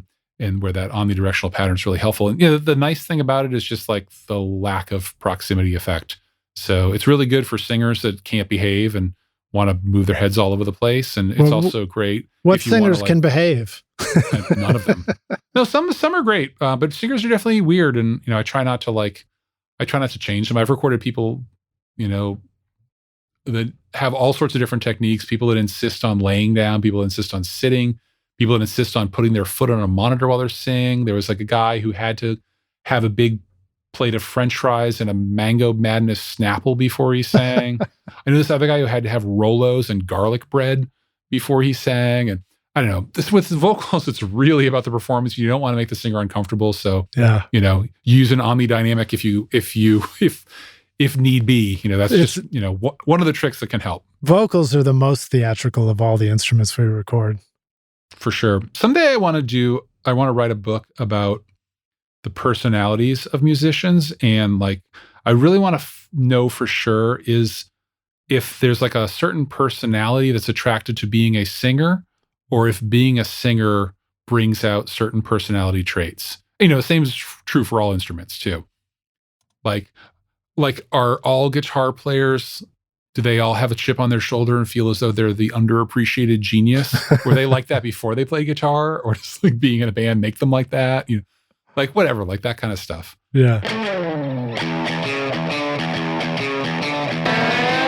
And where that omnidirectional pattern is really helpful. And the nice thing about it is just like the lack of proximity effect. So it's really good for singers that can't behave and want to move their heads all over the place. And it's also great. What singers can behave? None of them. No, some are great, but singers are definitely weird. And I try not to change them. I've recorded people, that have all sorts of different techniques. People that insist on laying down. People that insist on sitting. People that insist on putting their foot on a monitor while they're singing. There was like a guy who had to have a big plate of French fries and a Mango Madness Snapple before he sang. I knew this other guy who had to have Rolos and garlic bread before he sang. And I don't know. With the vocals, it's really about the performance. You don't want to make the singer uncomfortable. So use an omnidynamic if need be. That's just one of the tricks that can help. Vocals are the most theatrical of all the instruments we record. For sure. Someday I want to write a book about the personalities of musicians. And like, I really want to know for sure is if there's like a certain personality that's attracted to being a singer, or if being a singer brings out certain personality traits. The same is true for all instruments too. Like are all guitar players, do they all have a chip on their shoulder and feel as though they're the underappreciated genius? Were they like that before they play guitar, or does like being in a band make them like that? Like whatever, like that kind of stuff. Yeah.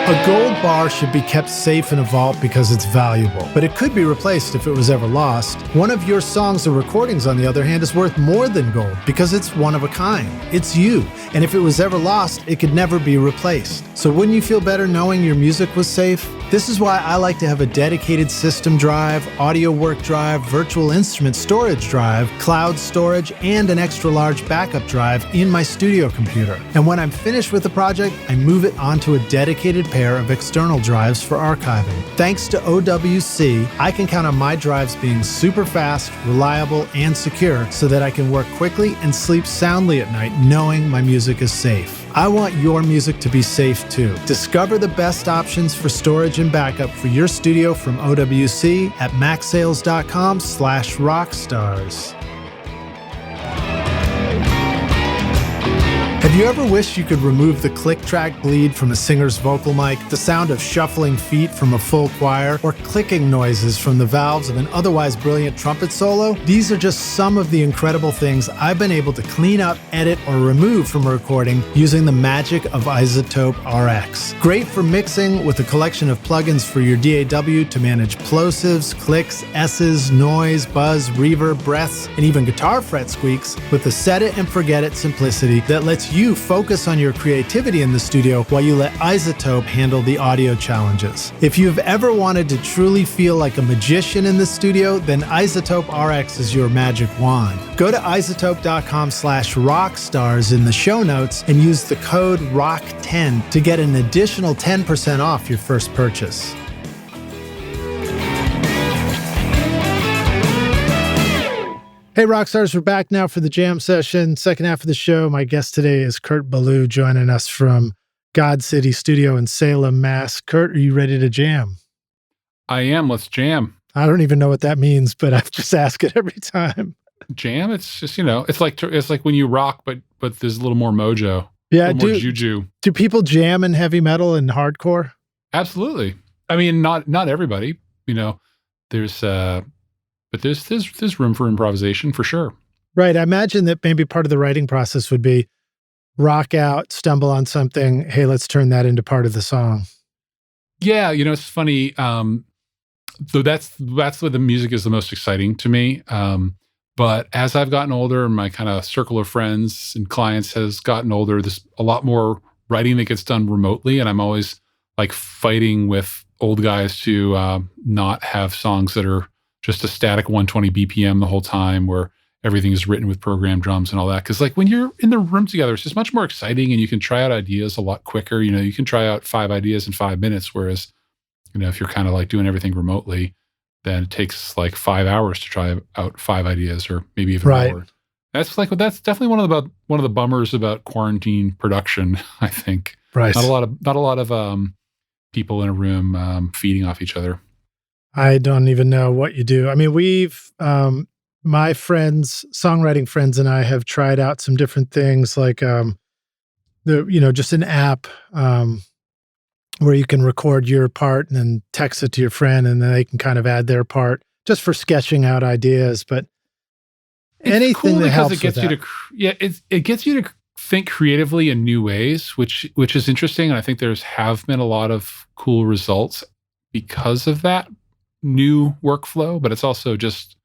A gold bar should be kept safe in a vault because it's valuable, but it could be replaced if it was ever lost. One of your songs or recordings, on the other hand, is worth more than gold because it's one of a kind. It's you, and if it was ever lost, it could never be replaced. So wouldn't you feel better knowing your music was safe? This is why I like to have a dedicated system drive, audio work drive, virtual instrument storage drive, cloud storage, and an extra large backup drive in my studio computer. And when I'm finished with the project, I move it onto a dedicated pair of external drives for archiving. Thanks to OWC, I can count on my drives being super fast, reliable, and secure so that I can work quickly and sleep soundly at night knowing my music is safe. I want your music to be safe too. Discover the best options for storage and backup for your studio from OWC at macsales.com/rockstars. Have you ever wished you could remove the click-track bleed from a singer's vocal mic, the sound of shuffling feet from a full choir, or clicking noises from the valves of an otherwise brilliant trumpet solo? These are just some of the incredible things I've been able to clean up, edit, or remove from a recording using the magic of iZotope RX. Great for mixing with a collection of plugins for your DAW to manage plosives, clicks, S's, noise, buzz, reverb, breaths, and even guitar fret squeaks with the set it and forget it simplicity that lets you focus on your creativity in the studio while you let iZotope handle the audio challenges. If you've ever wanted to truly feel like a magician in the studio, then iZotope RX is your magic wand. Go to iZotope.com/rockstars in the show notes and use the code ROCK10 to get an additional 10% off your first purchase. Hey, Rockstars, we're back now for the jam session. Second half of the show. My guest today is Kurt Ballou, joining us from God City Studio in Salem, Mass. Kurt, are you ready to jam? I am. Let's jam. I don't even know what that means, but I just ask it every time. Jam? It's just, it's like when you rock, but there's a little more mojo. Yeah, more juju. Do people jam in heavy metal and hardcore? Absolutely. I mean, not everybody. There's room for improvisation for sure. Right. I imagine that maybe part of the writing process would be rock out, stumble on something. Hey, let's turn that into part of the song. Yeah, it's funny. So that's where the music is the most exciting to me. But as I've gotten older and my kind of circle of friends and clients has gotten older, there's a lot more writing that gets done remotely. And I'm always like fighting with old guys to not have songs that are just a static 120 BPM the whole time, where everything is written with programmed drums and all that. Because like when you're in the room together, it's just much more exciting and you can try out ideas a lot quicker. You can try out 5 ideas in 5 minutes, whereas if you're kind of like doing everything remotely, then it takes like 5 hours to try out 5 ideas or maybe even more. That's definitely one of the bummers about quarantine production, I think. Right. Not a lot of people in a room feeding off each other. I don't even know what you do. I mean, my friends, songwriting friends, and I have tried out some different things, like just an app where you can record your part and then text it to your friend, and then they can kind of add their part just for sketching out ideas. But it's anything cool that helps it gets with you that. it gets you to think creatively in new ways, which is interesting. And I think have been a lot of cool results because of that new workflow, but it's also just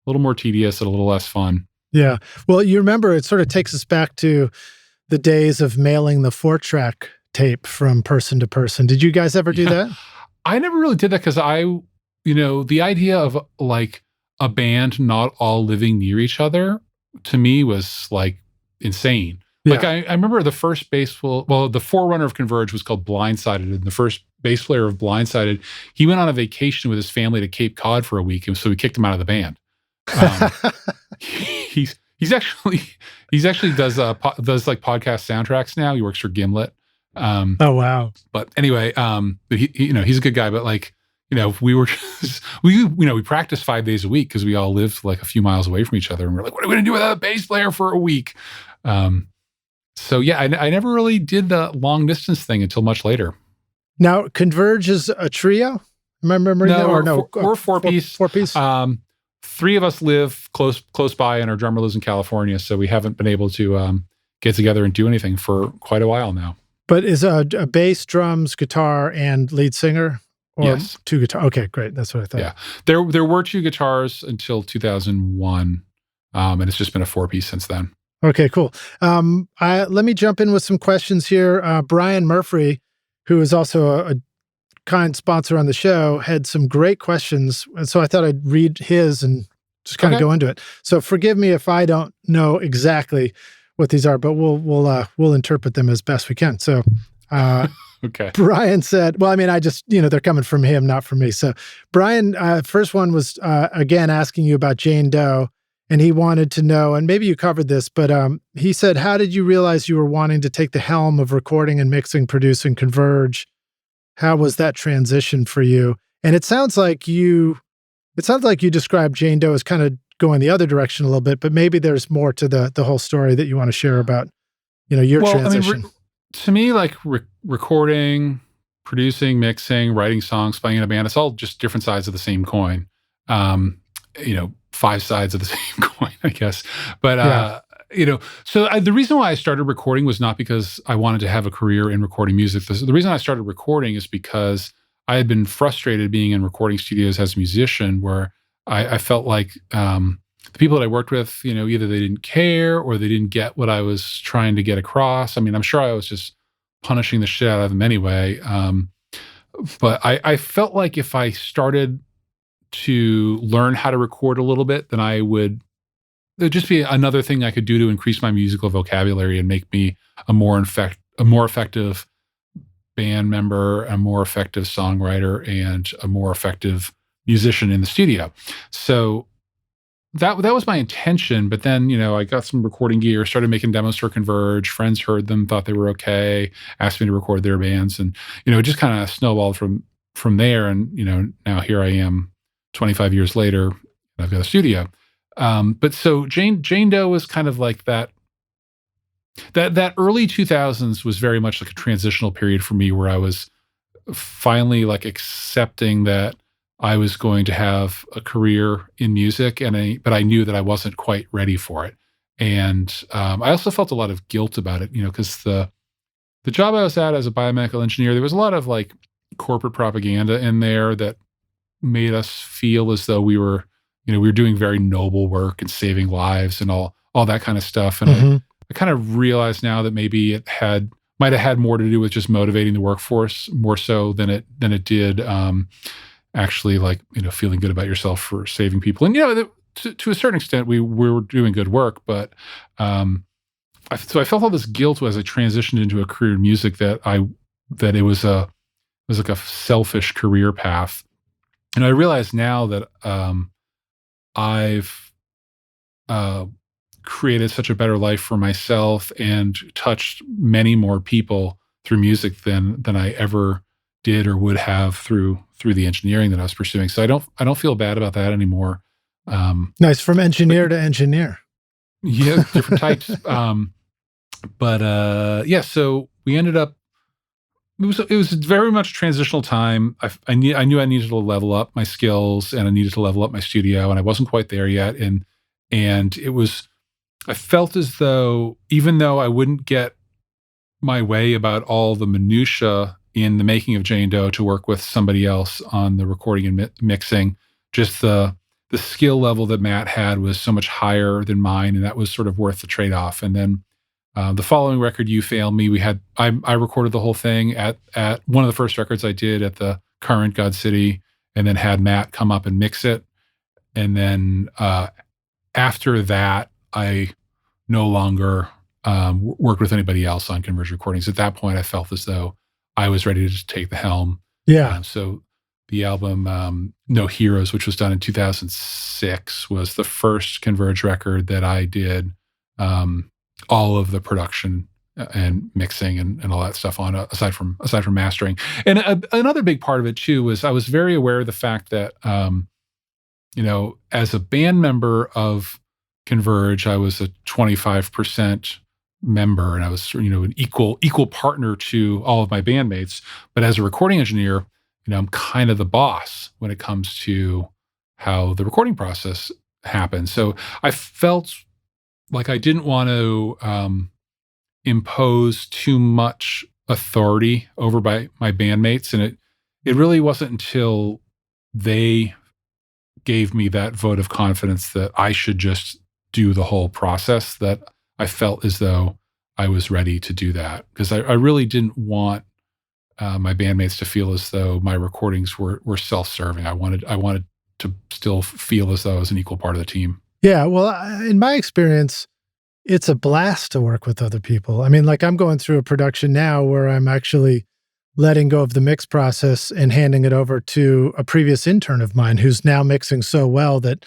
a little more tedious and a little less fun. Yeah. Well, you remember, it sort of takes us back to the days of mailing the 4-track tape from person to person. Did you guys ever do that? I never really did that because the idea of like a band not all living near each other to me was like insane. Yeah. Like I remember the first the forerunner of Converge was called Blindsided, and the first bass player of Blindsided, he went on a vacation with his family to Cape Cod for a week, and so we kicked him out of the band. He's actually does like podcast soundtracks now. He works for Gimlet. Oh wow! But anyway, he's a good guy. But like, we were we practiced 5 days a week because we all lived like a few miles away from each other, and we're like, what are we gonna do without a bass player for a week? So yeah, I never really did the long distance thing until much later. Now, Converge is a trio. Am I remembering that? Or no, we're 4-piece. 4-piece. 3 of us live close by, and our drummer lives in California, so we haven't been able to get together and do anything for quite a while now. But is a bass, drums, guitar, and lead singer? Or yes. 2 guitars? Okay, great. That's what I thought. Yeah. There were 2 guitars until 2001, and it's just been a 4-piece since then. Okay, cool. Let me jump in with some questions here. Brian Murphree, who is also a kind sponsor on the show, had some great questions. And so I thought I'd read his and just kind of go into it. So forgive me if I don't know exactly what these are, but we'll interpret them as best we can. So, okay. Brian said, well, I mean, I just, they're coming from him, not from me. So Brian, first one was, again, asking you about Jane Doe, and he wanted to know, and maybe you covered this, but he said, how did you realize you were wanting to take the helm of recording and mixing, producing Converge? How was that transition for you? And it sounds like you described Jane Doe as kind of going the other direction a little bit, but maybe there's more to the whole story that you want to share about, your transition. I mean, to me, like recording, producing, mixing, writing songs, playing in a band, it's all just different sides of the same coin. 5 sides of the same coin, I guess. But, so the reason why I started recording was not because I wanted to have a career in recording music. The reason I started recording is because I had been frustrated being in recording studios as a musician, where I felt like the people that I worked with, either they didn't care or they didn't get what I was trying to get across. I mean, I'm sure I was just punishing the shit out of them anyway. But I felt like if I started to learn how to record a little bit, then there'd just be another thing I could do to increase my musical vocabulary and make me a more effective band member, a more effective songwriter, and a more effective musician in the studio. So that was my intention. But then, I got some recording gear, started making demos for Converge. Friends heard them, thought they were okay, asked me to record their bands, and it just kind of snowballed from there. And now here I am, 25 years later. I've got a studio. But so Jane Doe was kind of like that early 2000s was very much like a transitional period for me, where I was finally like accepting that I was going to have a career in music, but I knew that I wasn't quite ready for it. And I also felt a lot of guilt about it, because the job I was at as a biomedical engineer, there was a lot of like corporate propaganda in there that made us feel as though we were doing very noble work and saving lives and all that kind of stuff. And I kind of realize now that maybe it might have had more to do with just motivating the workforce more so than it did actually like feeling good about yourself for saving people. And to a certain extent we were doing good work, but so I felt all this guilt as I transitioned into a career in music that it was like a selfish career path. And I realize now that I've created such a better life for myself and touched many more people through music than I ever did or would have through the engineering that I was pursuing. So I don't feel bad about that anymore. Nice, from engineer to engineer. Yeah, different types. So we ended up. It was very much a transitional time. I knew I needed to level up my skills and I needed to level up my studio, and I wasn't quite there yet. And it was. I felt as though even though I wouldn't get my way about all the minutia in the making of Jane Doe to work with somebody else on the recording and mixing, just the skill level that Matt had was so much higher than mine, and that was sort of worth the trade-off. And then the following record, You Fail Me, I recorded the whole thing at one of the first records I did at the current God City, and then had Matt come up and mix it. And then after that, I no longer worked with anybody else on CONVERGE recordings. At that point, I felt as though I was ready to take the helm. Yeah. So the album No Heroes, which was done in 2006, was the first CONVERGE record that I did all of the production and mixing and all that stuff on, aside from mastering. And another big part of it too was I was very aware of the fact that as a band member of CONVERGE, I was a 25% member, and I was an equal partner to all of my bandmates. But as a recording engineer, I'm kind of the boss when it comes to how the recording process happens. So I felt like I didn't want to impose too much authority over by my bandmates, and it really wasn't until they gave me that vote of confidence that I should just do the whole process that I felt as though I was ready to do that, because I really didn't want my bandmates to feel as though my recordings were self-serving. I wanted to still feel as though I was an equal part of the team. Yeah, well, in my experience, it's a blast to work with other people. I mean, like I'm going through a production now where I'm actually letting go of the mix process and handing it over to a previous intern of mine who's now mixing so well that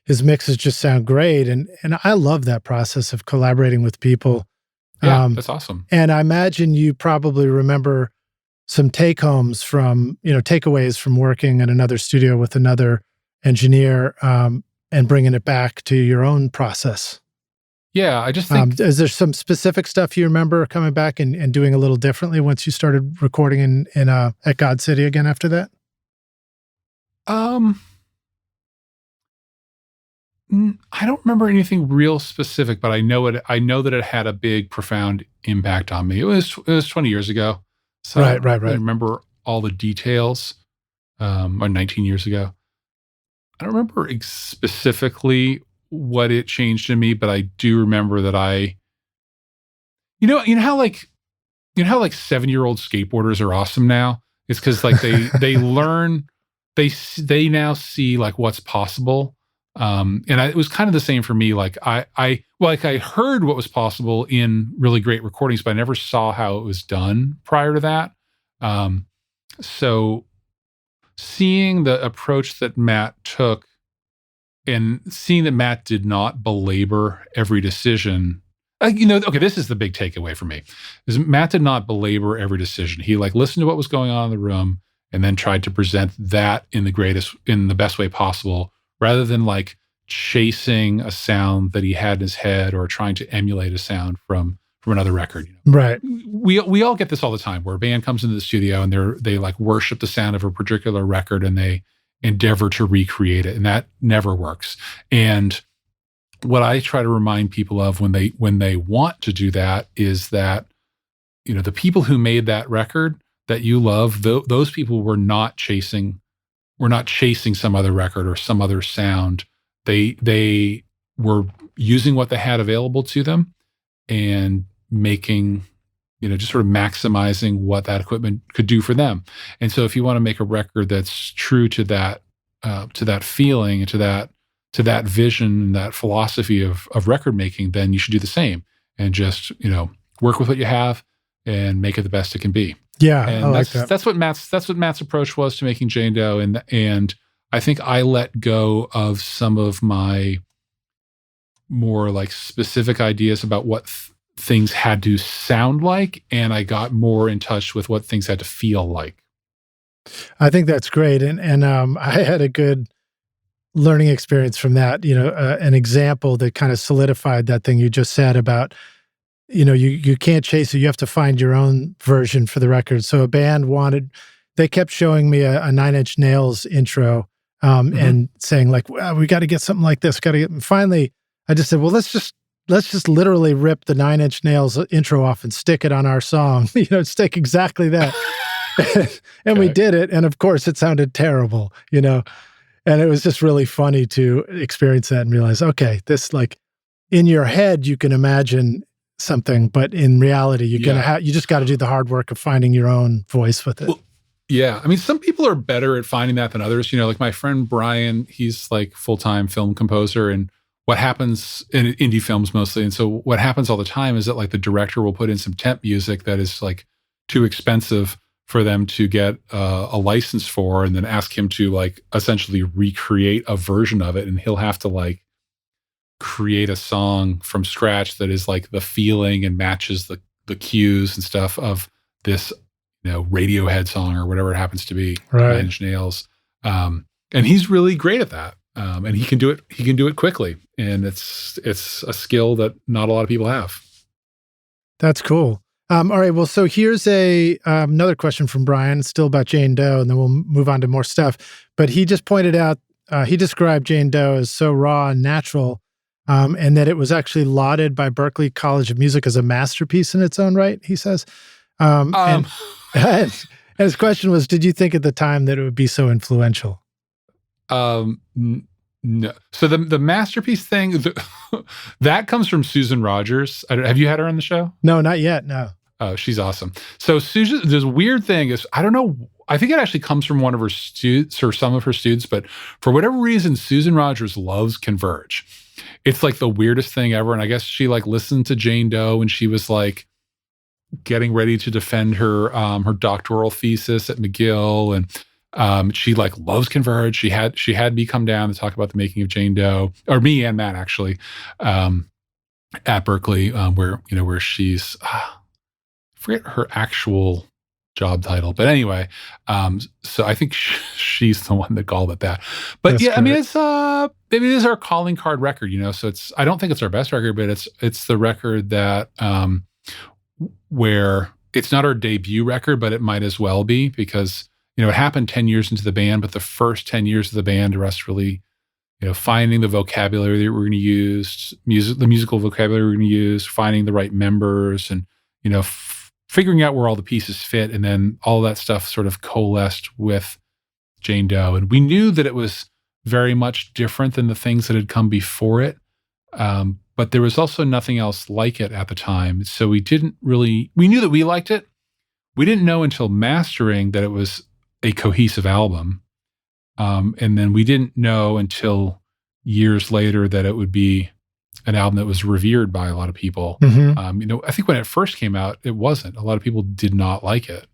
his mixes just sound great. And I love that process of collaborating with people. Yeah, that's awesome. And I imagine you probably remember some take-homes from, takeaways from working in another studio with another engineer and bringing it back to your own process. Yeah, I just think... is there some specific stuff you remember coming back and doing a little differently once you started recording at God City again after that? I don't remember anything real specific, but I know that it had a big, profound impact on me. It was 20 years ago, so right. I don't really remember all the details. Or 19 years ago, I don't remember specifically what it changed in me, but I do remember that you know how 7-year-old skateboarders are awesome now. It's because like they learn, they now see like what's possible. It was kind of the same for me. Like I heard what was possible in really great recordings, but I never saw how it was done prior to that. So seeing the approach that Matt took and seeing that Matt did not belabor every decision, okay, this is the big takeaway for me, is Matt did not belabor every decision. He listened to what was going on in the room and then tried to present that in the best way possible, rather than chasing a sound that he had in his head or trying to emulate a sound from another record. Right. We all get this all the time, where a band comes into the studio and they worship the sound of a particular record, and endeavor to recreate it, and that never works. And what I try to remind people of when they want to do that is that, the people who made that record that you love, those people were not chasing some other record or some other sound. They were using what they had available to them and making, just sort of maximizing what that equipment could do for them. And so if you want to make a record that's true to that feeling and to that vision, that philosophy of record making, then you should do the same and just, work with what you have and make it the best it can be. Yeah, and I like that. That's what Matt's approach was to making Jane Doe, and I think I let go of some of my more like specific ideas about what things had to sound like, and I got more in touch with what things had to feel like. I think that's great, and I had a good learning experience from that. An example that kind of solidified that thing you just said about, you can't chase it. You have to find your own version for the record. So a band they kept showing me a Nine Inch Nails intro, and saying like, well, we got to get something like this. And finally, I just said, well, let's just literally rip the Nine Inch Nails intro off and stick it on our song. Stick exactly that. And we did it. And of course it sounded terrible, and it was just really funny to experience that and realize, okay, this, like, in your head, you can imagine something, but in reality, you just got to do the hard work of finding your own voice with it. Well, yeah. I mean, some people are better at finding that than others. Like my friend Brian, he's like full-time film composer, and what happens in indie films mostly. And so what happens all the time is that like the director will put in some temp music that is like too expensive for them to get a license for, and then ask him to like essentially recreate a version of it. And he'll have to like create a song from scratch that is like the feeling and matches the cues and stuff of this, Radiohead song or whatever it happens to be, right. Nine Inch Nails. And he's really great at that. And he can do it quickly. And it's a skill that not a lot of people have. That's cool. All right. Well, so here's another question from Brian, still about Jane Doe, and then we'll move on to more stuff. But he just pointed out, he described Jane Doe as so raw and natural, and that it was actually lauded by Berklee College of Music as a masterpiece in its own right, he says. And his question was, did you think at the time that it would be so influential? No. So the masterpiece thing, that comes from Susan Rogers. Have you had her on the show? No, not yet. No. Oh, she's awesome. So Susan, this weird thing is, I don't know, I think it actually comes from one of her students or some of her students, but for whatever reason, Susan Rogers loves CONVERGE. It's like the weirdest thing ever. And I guess she like listened to Jane Doe when she was like getting ready to defend her doctoral thesis at McGill, and she like loves CONVERGE. She had me come down to talk about the making of Jane Doe, or me and Matt actually, at Berklee, where she's I forget her actual job title, but anyway, so I think she's the one that called it that. But that's yeah, correct. It is our calling card record, So I don't think it's our best record, but it's the record that where it's not our debut record, but it might as well be, because it happened 10 years into the band, but the first 10 years of the band are us really, finding the vocabulary that we're going to use, the musical vocabulary we're going to use, finding the right members, and, figuring out where all the pieces fit. And then all that stuff sort of coalesced with Jane Doe. And we knew that it was very much different than the things that had come before it. But there was also nothing else like it at the time. So we knew that we liked it. We didn't know until mastering that it was a cohesive album. And then we didn't know until years later that it would be an album that was revered by a lot of people. Mm-hmm. I think when it first came out, it wasn't. A lot of people did not like it.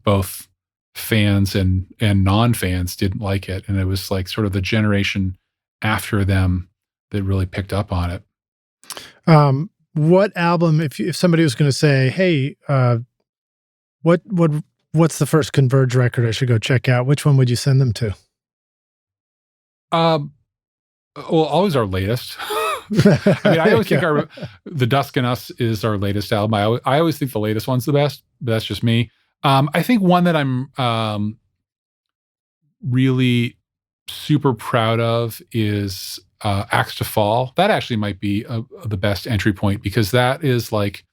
Both fans and non-fans didn't like it. And it was like sort of the generation after them that really picked up on it. What album, if somebody was going to say, hey, what's the first CONVERGE record I should go check out, which one would you send them to? Well, always our latest. I always think The Dusk in Us is our latest album. I always think the latest one's the best, but that's just me. I think one that I'm really super proud of is Axe to Fall. That actually might be the best entry point, because that is like,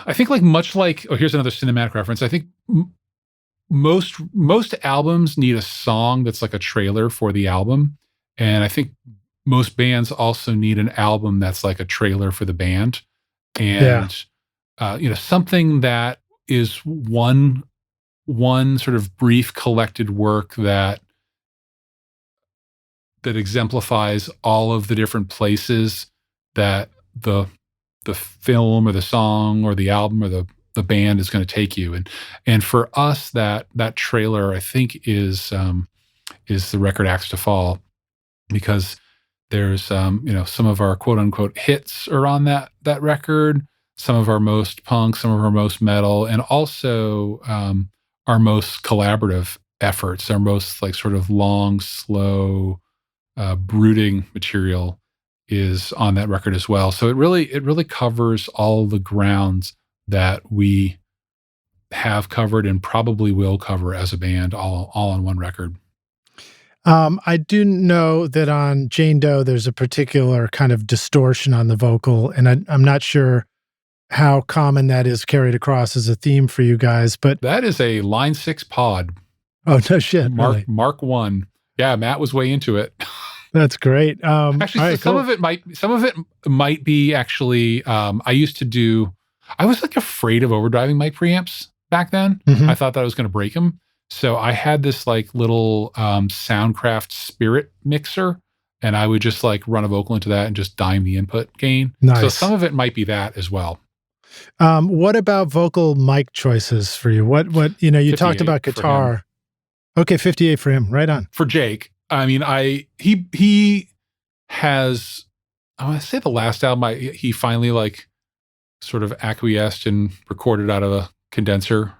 I think like much like, oh, here's another cinematic reference. I think most albums need a song that's like a trailer for the album. And I think most bands also need an album that's like a trailer for the band. And, something that is one sort of brief collected work that exemplifies all of the different places that the film or the song or the album or the band is going to take you. And for us, that trailer, I think, is the record Axe to Fall, because there's some of our quote unquote hits are on that record, some of our most punk, some of our most metal, and also our most collaborative efforts, our most like sort of long, slow, brooding material is on that record as well. So it really covers all the grounds that we have covered and probably will cover as a band, all on one record. I do know that on Jane Doe, there's a particular kind of distortion on the vocal, and I'm not sure how common that is carried across as a theme for you guys, but that is a Line 6 pod. Oh, no shit. Really? Mark 1. Yeah, Matt was way into it. That's great. Actually, right, some of it might be actually, I was like afraid of overdriving mic preamps back then. I thought that I was going to break them. So I had this like little Soundcraft Spirit mixer, and I would just like run a vocal into that and just dime the input gain. Nice. So some of it might be that as well. What about vocal mic choices for you? What you talked about guitar. Okay, 58 for him. Right on. For Jake, I mean, he has, I want to say the last album, he finally like sort of acquiesced and recorded out of a condenser,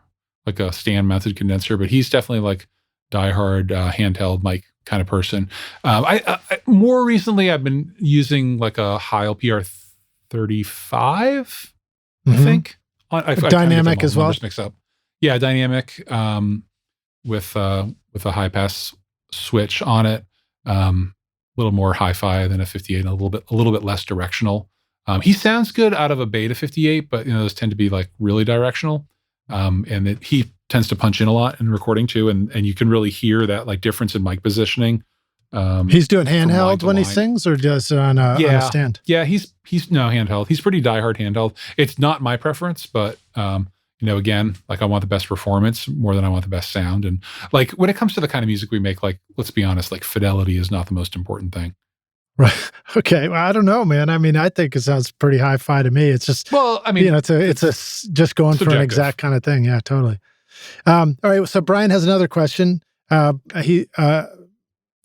like a stand mounted condenser, but he's definitely like diehard handheld mic kind of person. I more recently I've been using like a Heil PR35, I think. Dynamic as well. Mix up. Yeah, dynamic with a high pass switch on it. A little more hi-fi than a 58, a little bit less directional. He sounds good out of a Beta 58, but those tend to be like really directional. And he tends to punch in a lot in recording too, and you can really hear that like difference in mic positioning. He's doing handheld when he sings, or does it on a stand? Yeah, he's no handheld. He's pretty diehard handheld. It's not my preference, but again, like I want the best performance more than I want the best sound. And like when it comes to the kind of music we make, like let's be honest, like fidelity is not the most important thing. Right. Okay. Well, I don't know, man. I mean, I think it sounds pretty hi-fi to me. It's just, well, I mean, it's just going for an exact kind of thing. Yeah, totally. All right. So Brian has another question. And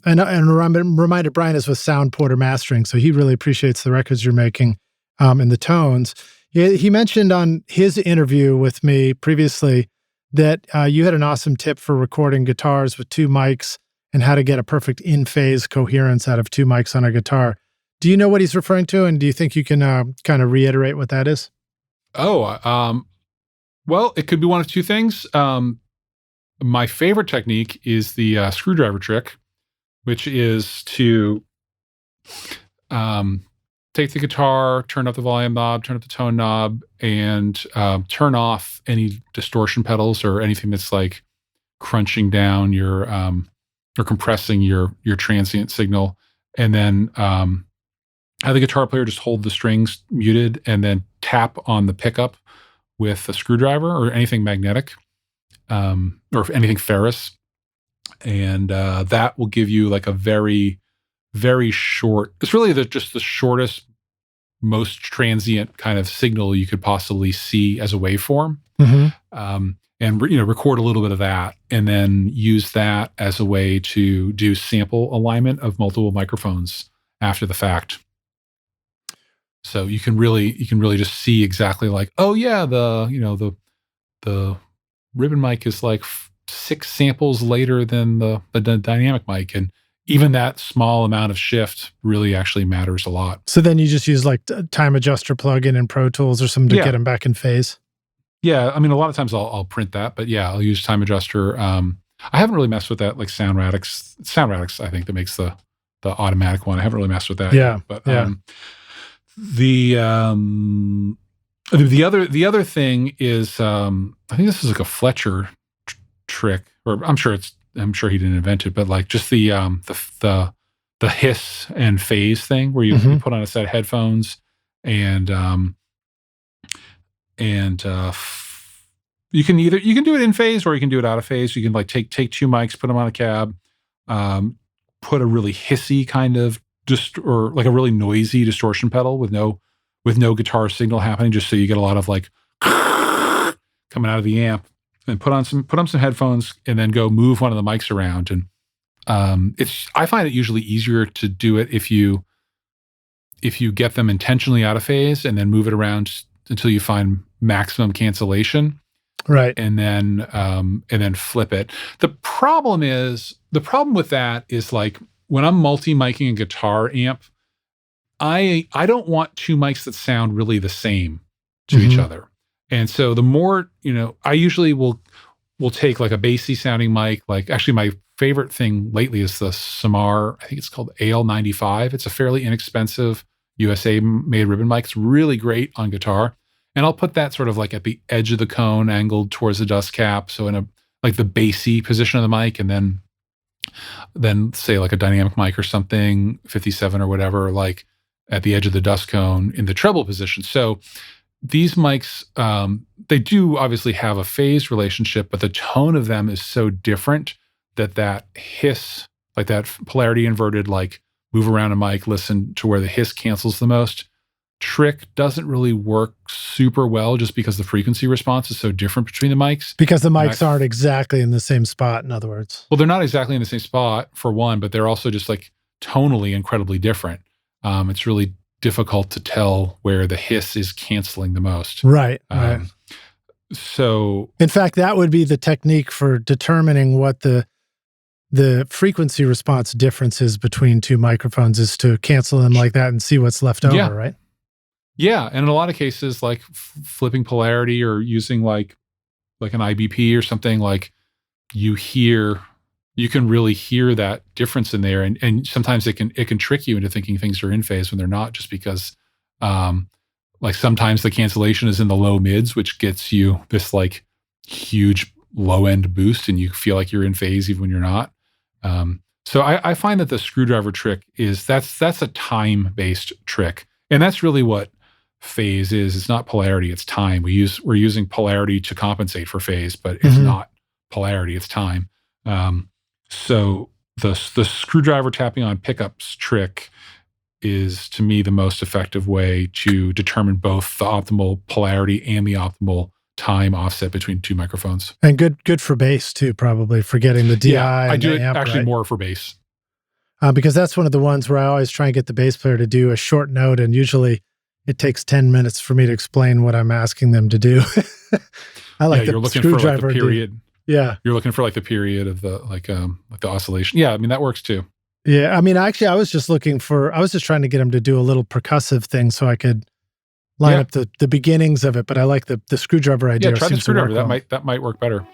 reminded Brian is with Sound Porter Mastering, so he really appreciates the records you're making and the tones. He mentioned on his interview with me previously that you had an awesome tip for recording guitars with two mics and how to get a perfect in-phase coherence out of two mics on a guitar. Do you know what he's referring to, and do you think you can kind of reiterate what that is? Well, it could be one of two things. My favorite technique is the screwdriver trick, which is to take the guitar, turn up the volume knob, turn up the tone knob, and turn off any distortion pedals or anything that's like crunching down your or compressing your transient signal, and then have the guitar player just hold the strings muted and then tap on the pickup with a screwdriver or anything magnetic, or anything ferrous. And that will give you like a very, very short, it's really just the shortest, most transient kind of signal you could possibly see as a waveform. And record a little bit of that, and then use that as a way to do sample alignment of multiple microphones after the fact. So you can really just see exactly like, oh yeah, the ribbon mic is like 6 samples later than the dynamic mic, and even that small amount of shift really actually matters a lot. So then you just use like time adjuster plugin in Pro Tools or something to get them back in phase. Yeah, I mean, a lot of times I'll print that, but yeah, I'll use time adjuster. I haven't really messed with that, like Sound Radix, I think, that makes the automatic one. I haven't really messed with that Yeah. yet. But Yeah. the other thing is, I think this is like a Fletcher trick, or I'm sure he didn't invent it, but like just the hiss and phase thing where you put on a set of headphones and you can do it in phase or you can do it out of phase. You can like take two mics, put them on a cab, put a really hissy kind of or like a really noisy distortion pedal with no guitar signal happening, just so you get a lot of like coming out of the amp, and put on some headphones and then go move one of the mics around. And I find it usually easier to do it if you get them intentionally out of phase and then move it around until you find maximum cancellation. Right. And then flip it. The problem with that is, like, when I'm multi-miking a guitar amp, I don't want two mics that sound really the same to each other. And so the more, I usually will take like a bassy sounding mic. Like, actually my favorite thing lately is the Samar, I think it's called AL95. It's a fairly inexpensive USA made ribbon mic. It's really great on guitar. And I'll put that sort of like at the edge of the cone, angled towards the dust cap. So in like the bassy position of the mic, and then say like a dynamic mic or something, 57 or whatever, like at the edge of the dust cone in the treble position. So these mics, they do obviously have a phase relationship, but the tone of them is so different that hiss, like that polarity inverted, like move around a mic, listen to where the hiss cancels the most, trick doesn't really work super well, just because the frequency response is so different between the mics. Because the mics aren't exactly in the same spot, in other words. Well, they're not exactly in the same spot, for one, but they're also just like tonally incredibly different. It's really difficult to tell where the hiss is canceling the most. Right. So, in fact, that would be the technique for determining what the frequency response difference is between two microphones, is to cancel them like that and see what's left over, right? Yeah, and in a lot of cases, like flipping polarity or using like an IBP or something, like you can really hear that difference in there, and sometimes it can trick you into thinking things are in phase when they're not, just because like sometimes the cancellation is in the low mids, which gets you this like huge low end boost, and you feel like you're in phase even when you're not. So I find that the screwdriver trick that's a time based trick, and that's really what phase is. It's not polarity, it's time. We're using polarity to compensate for phase, but it's not polarity, it's time. So the screwdriver tapping on pickups trick is, to me, the most effective way to determine both the optimal polarity and the optimal time offset between two microphones. And good for bass too, probably, for getting the DI. Yeah, I do it amp, actually right? more for bass. Because that's one of the ones where I always try and get the bass player to do a short note, and usually it takes 10 minutes for me to explain what I'm asking them to do. I like you're looking for like the period. Yeah. You're looking for like the period of the like the oscillation. Yeah, I mean that works too. Yeah, I mean, actually I was just trying to get him to do a little percussive thing so I could line up the beginnings of it, but I like the screwdriver idea. Yeah, try the screwdriver. That might work better.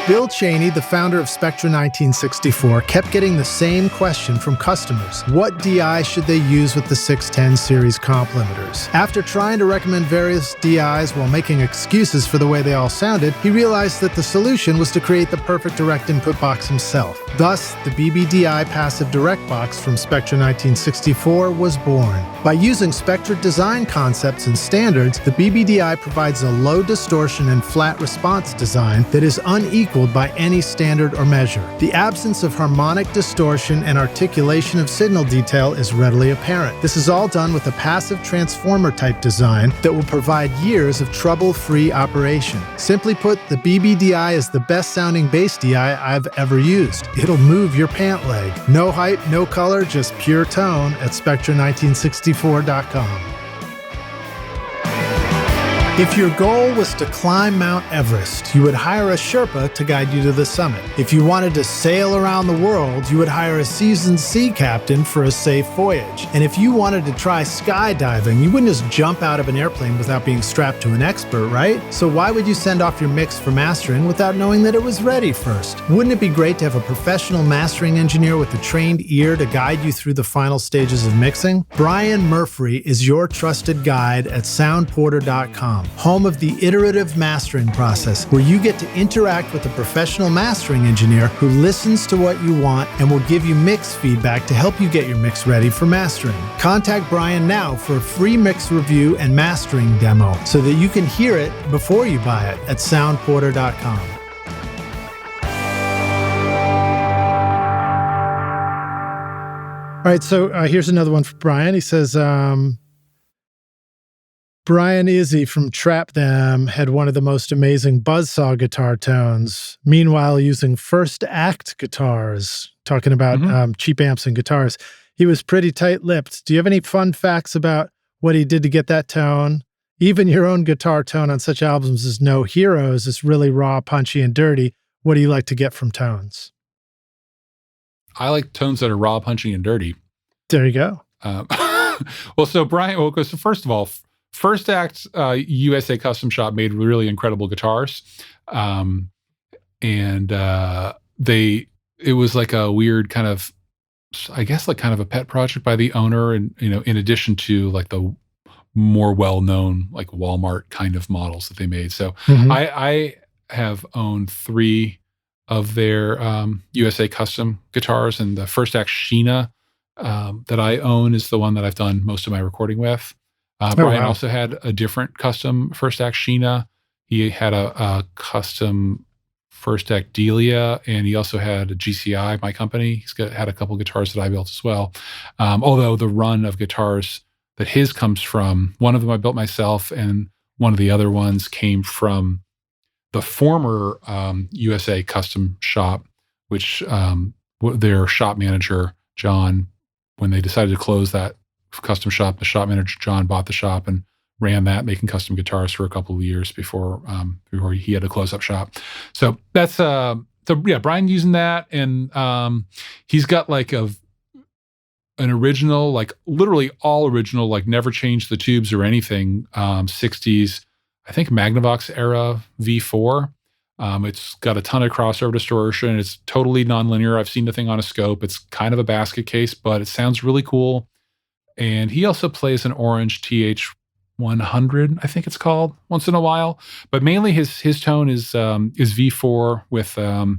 Bill Cheney, the founder of Spectra 1964, kept getting the same question from customers. What DI should they use with the 610 series comp limiters? After trying to recommend various DIs while making excuses for the way they all sounded, he realized that the solution was to create the perfect direct input box himself. Thus, the BBDI passive direct box from Spectra 1964 was born. By using Spectra design concepts and standards, the BBDI provides a low distortion and flat response design that is unequaled by any standard or measure. The absence of harmonic distortion and articulation of signal detail is readily apparent. This is all done with a passive transformer type design that will provide years of trouble-free operation. Simply put, the BBDI is the best sounding bass DI I've ever used. It'll move your pant leg. No hype, no color, just pure tone at Spectra1964.com. If your goal was to climb Mount Everest, you would hire a Sherpa to guide you to the summit. If you wanted to sail around the world, you would hire a seasoned sea captain for a safe voyage. And if you wanted to try skydiving, you wouldn't just jump out of an airplane without being strapped to an expert, right? So why would you send off your mix for mastering without knowing that it was ready first? Wouldn't it be great to have a professional mastering engineer with a trained ear to guide you through the final stages of mixing? Brian Murphree is your trusted guide at soundporter.com. Home of the iterative mastering process, where you get to interact with a professional mastering engineer who listens to what you want and will give you mix feedback to help you get your mix ready for mastering. Contact Brian now for a free mix review and mastering demo so that you can hear it before you buy it at soundporter.com. All right, so here's another one for Brian. He says, Brian Izzy from Trap Them had one of the most amazing buzzsaw guitar tones, meanwhile using first act guitars, talking about cheap amps and guitars. He was pretty tight-lipped. Do you have any fun facts about what he did to get that tone? Even your own guitar tone on such albums as No Heroes is really raw, punchy, and dirty. What do you like to get from tones? I like tones that are raw, punchy, and dirty. There you go. Well, so Brian, so first of all, First Act USA Custom Shop made really incredible guitars. It was like a weird kind of, I guess like kind of a pet project by the owner. And, you know, in addition to like the more well-known like Walmart kind of models that they made. So I have owned 3 of their USA Custom guitars, and the First Act Sheena that I own is the one that I've done most of my recording with. Brian also had a different custom First Act Sheena. He had a custom First Act Delia, and he also had a GCI, my company. He's had a couple guitars that I built as well. Although the run of guitars that his comes from, one of them I built myself, and one of the other ones came from the former USA Custom Shop, which their shop manager, John, when they decided to close that custom shop, the shop manager John bought the shop and ran that, making custom guitars for a couple of years before he had to close up shop. So that's Brian using that, and he's got like an original, like literally all original, like never changed the tubes or anything. 60s, I think Magnavox era V4. It's got a ton of crossover distortion. It's totally nonlinear. I've seen the thing on a scope. It's kind of a basket case, but it sounds really cool. And he also plays an orange TH100, I think it's called, once in a while. But mainly his tone is V4 with a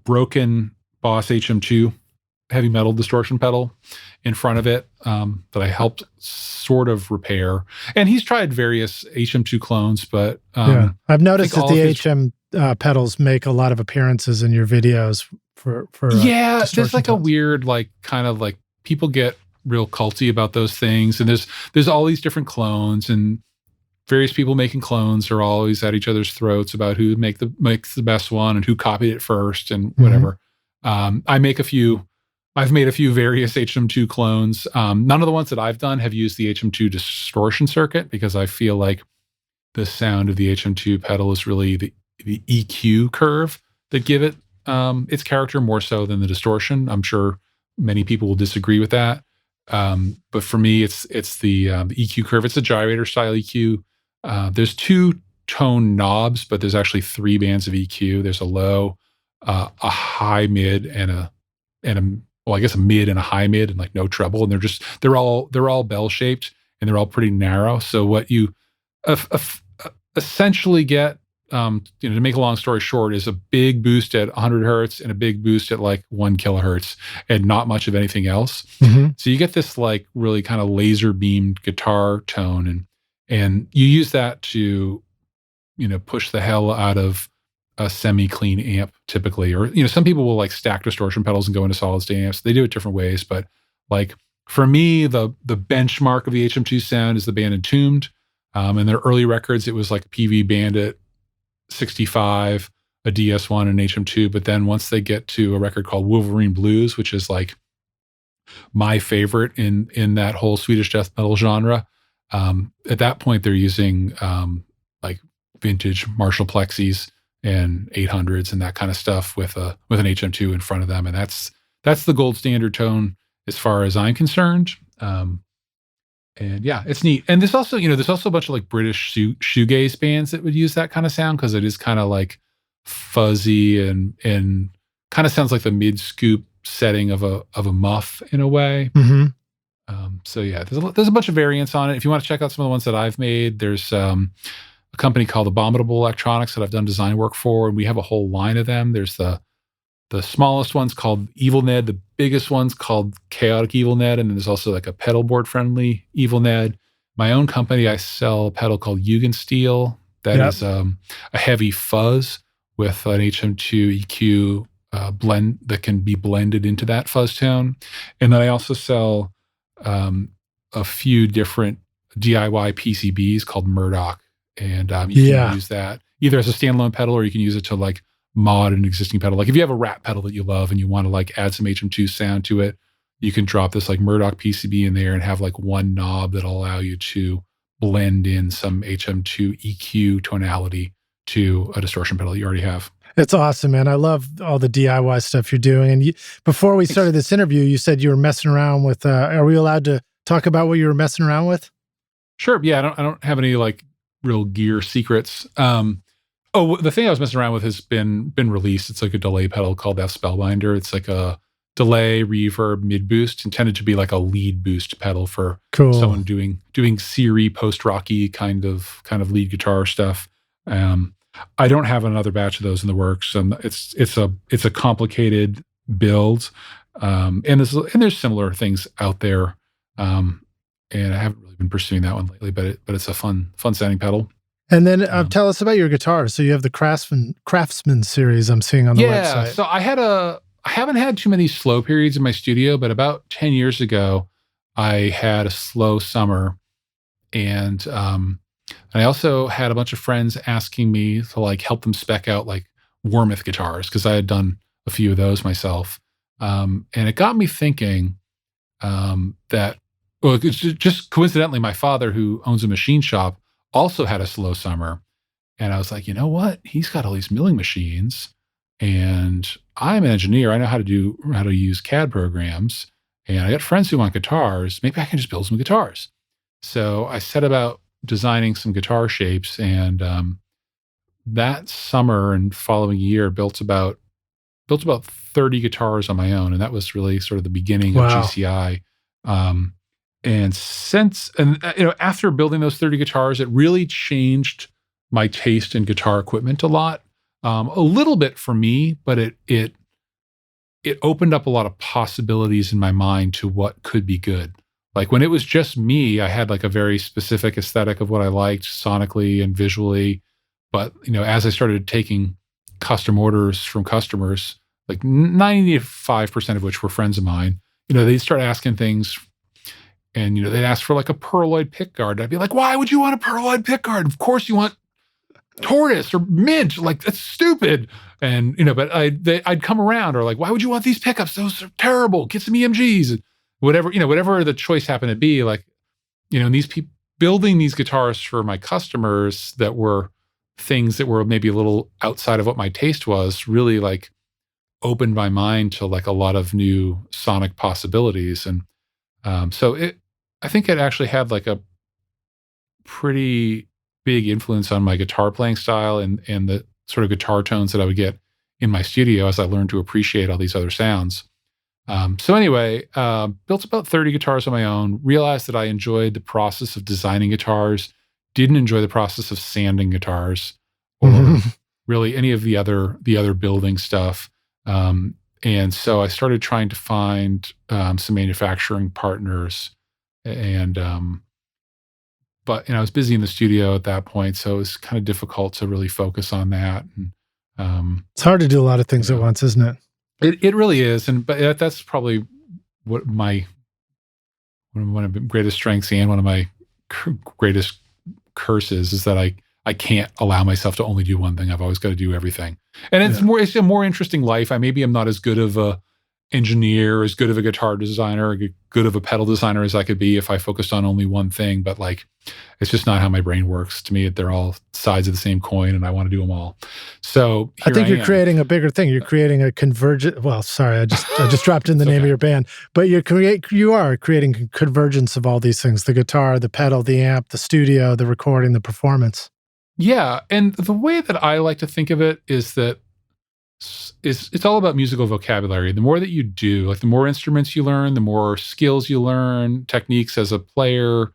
broken Boss HM2 heavy metal distortion pedal in front of it that I helped sort of repair. And he's tried various HM2 clones, but I've noticed that the HM pedals make a lot of appearances in your videos for there's like tones. A weird like kind of like people get real culty about those things, and there's all these different clones, and various people making clones are always at each other's throats about who makes the best one and who copied it first and whatever. I've made a few various HM2 clones. None of the ones that I've done have used the HM2 distortion circuit, because I feel like the sound of the HM2 pedal is really the EQ curve that give it its character more so than the distortion. I'm sure many people will disagree with that. But for me, it's the EQ curve. It's a gyrator style EQ. There's 2 tone knobs, but there's actually 3 bands of EQ. There's a low, a high mid, and a mid and a high mid, and like no treble. And they're all bell shaped, and they're all pretty narrow. So what you essentially get, to make a long story short, is a big boost at 100 hertz and a big boost at like 1 kilohertz, and not much of anything else. So you get this like really kind of laser beamed guitar tone, and you use that to, push the hell out of a semi-clean amp typically. Or, some people will like stack distortion pedals and go into solid state amps. They do it different ways, but like for me, the benchmark of the HM2 sound is the band Entombed. In their early records, it was like PV Bandit 65, a DS1, and HM2. But then once they get to a record called Wolverine Blues, which is like my favorite in that whole Swedish death metal genre, At that point, they're using like vintage Marshall Plexis and 800s and that kind of stuff with an HM2 in front of them, and that's the gold standard tone as far as I'm concerned. And yeah, it's neat. And there's also a bunch of like British shoegaze bands that would use that kind of sound because it is kind of like fuzzy and kind of sounds like the mid scoop setting of a muff in a way. Mm-hmm. So yeah, there's a bunch of variants on it. If you want to check out some of the ones that I've made, there's a company called Abominable Electronics that I've done design work for, and we have a whole line of them. There's the smallest one's called Evil Ned, the biggest one's called Chaotic Evil Ned, and then there's also like a pedal board friendly Evil Ned. My own company, I sell a pedal called Jugendsteel that is a heavy fuzz with an HM2 EQ blend that can be blended into that fuzz tone. And then I also sell a few different DIY PCBs called Murdoch, and you can use that either as a standalone pedal or you can use it to like mod an existing pedal. Like if you have a Rat pedal that you love and you want to like add some HM2 sound to it, you can drop this like Murdoch PCB in there and have like one knob that'll allow you to blend in some HM2 EQ tonality to a distortion pedal you already have. It's awesome, man. I love all the DIY stuff you're doing. And before we started this interview, you said you were messing around with, are we allowed to talk about what you were messing around with? Sure. Yeah. I don't have any like real gear secrets. The thing I was messing around with has been released. It's like a delay pedal called F Spellbinder. It's like a delay, reverb, mid boost, intended to be like a lead boost pedal for someone doing Siri post-rocky kind of lead guitar stuff. I don't have another batch of those in the works. It's a complicated build, and there's similar things out there. And I haven't really been pursuing that one lately, but it's a fun sounding pedal. And then tell us about your guitar. So you have the Craftsman series I'm seeing on the website. So I haven't had too many slow periods in my studio, but about 10 years ago, I had a slow summer, and I also had a bunch of friends asking me to like help them spec out like Warmoth guitars because I had done a few of those myself, and it got me thinking that it's just coincidentally my father, who owns a machine shop, also had a slow summer, and I was like, you know what? He's got all these milling machines, and I'm an engineer. I know how to use CAD programs, and I got friends who want guitars. Maybe I can just build some guitars. So I set about designing some guitar shapes, and that summer and following year built about 30 guitars on my own, and that was really sort of the beginning of GCI. And after building those 30 guitars, it really changed my taste in guitar equipment a lot. A little bit for me, but it opened up a lot of possibilities in my mind to what could be good. Like when it was just me, I had like a very specific aesthetic of what I liked sonically and visually. But as I started taking custom orders from customers, like 95% of which were friends of mine, they'd start asking things. And, they'd ask for like a pearloid pickguard. I'd be like, why would you want a pearloid pickguard? Of course you want tortoise or midge. Like, that's stupid. And, but I'd come around, or like, why would you want these pickups? Those are terrible. Get some EMGs. Whatever the choice happened to be. Like, these people building these guitars for my customers that were things that were maybe a little outside of what my taste was, really like opened my mind to like a lot of new sonic possibilities. And I think it actually had like a pretty big influence on my guitar playing style and the sort of guitar tones that I would get in my studio as I learned to appreciate all these other sounds. So anyway, built about 30 guitars on my own, realized that I enjoyed the process of designing guitars, didn't enjoy the process of sanding guitars or really any of the other building stuff. And so I started trying to find some manufacturing partners, and but I was busy in the studio at that point, so it was kind of difficult to really focus on that. And, it's hard to do a lot of things at once, isn't it? It really is, but that's probably what one of my greatest strengths and one of my greatest curses is that I can't allow myself to only do one thing. I've always got to do everything. And it's a more interesting life. Maybe I'm not as good of a engineer, as good of a guitar designer, good of a pedal designer as I could be if I focused on only one thing. But like, it's just not how my brain works. To me, they're all sides of the same coin, and I want to do them all. So I think you're creating a bigger thing. You're creating a convergent. Well, sorry, I just dropped in the name of your band, but you are creating a convergence of all these things: the guitar, the pedal, the amp, the studio, the recording, the performance. Yeah, and the way that I like to think of it is that it's all about musical vocabulary. The more that you do, like the more instruments you learn, the more skills you learn, techniques as a player,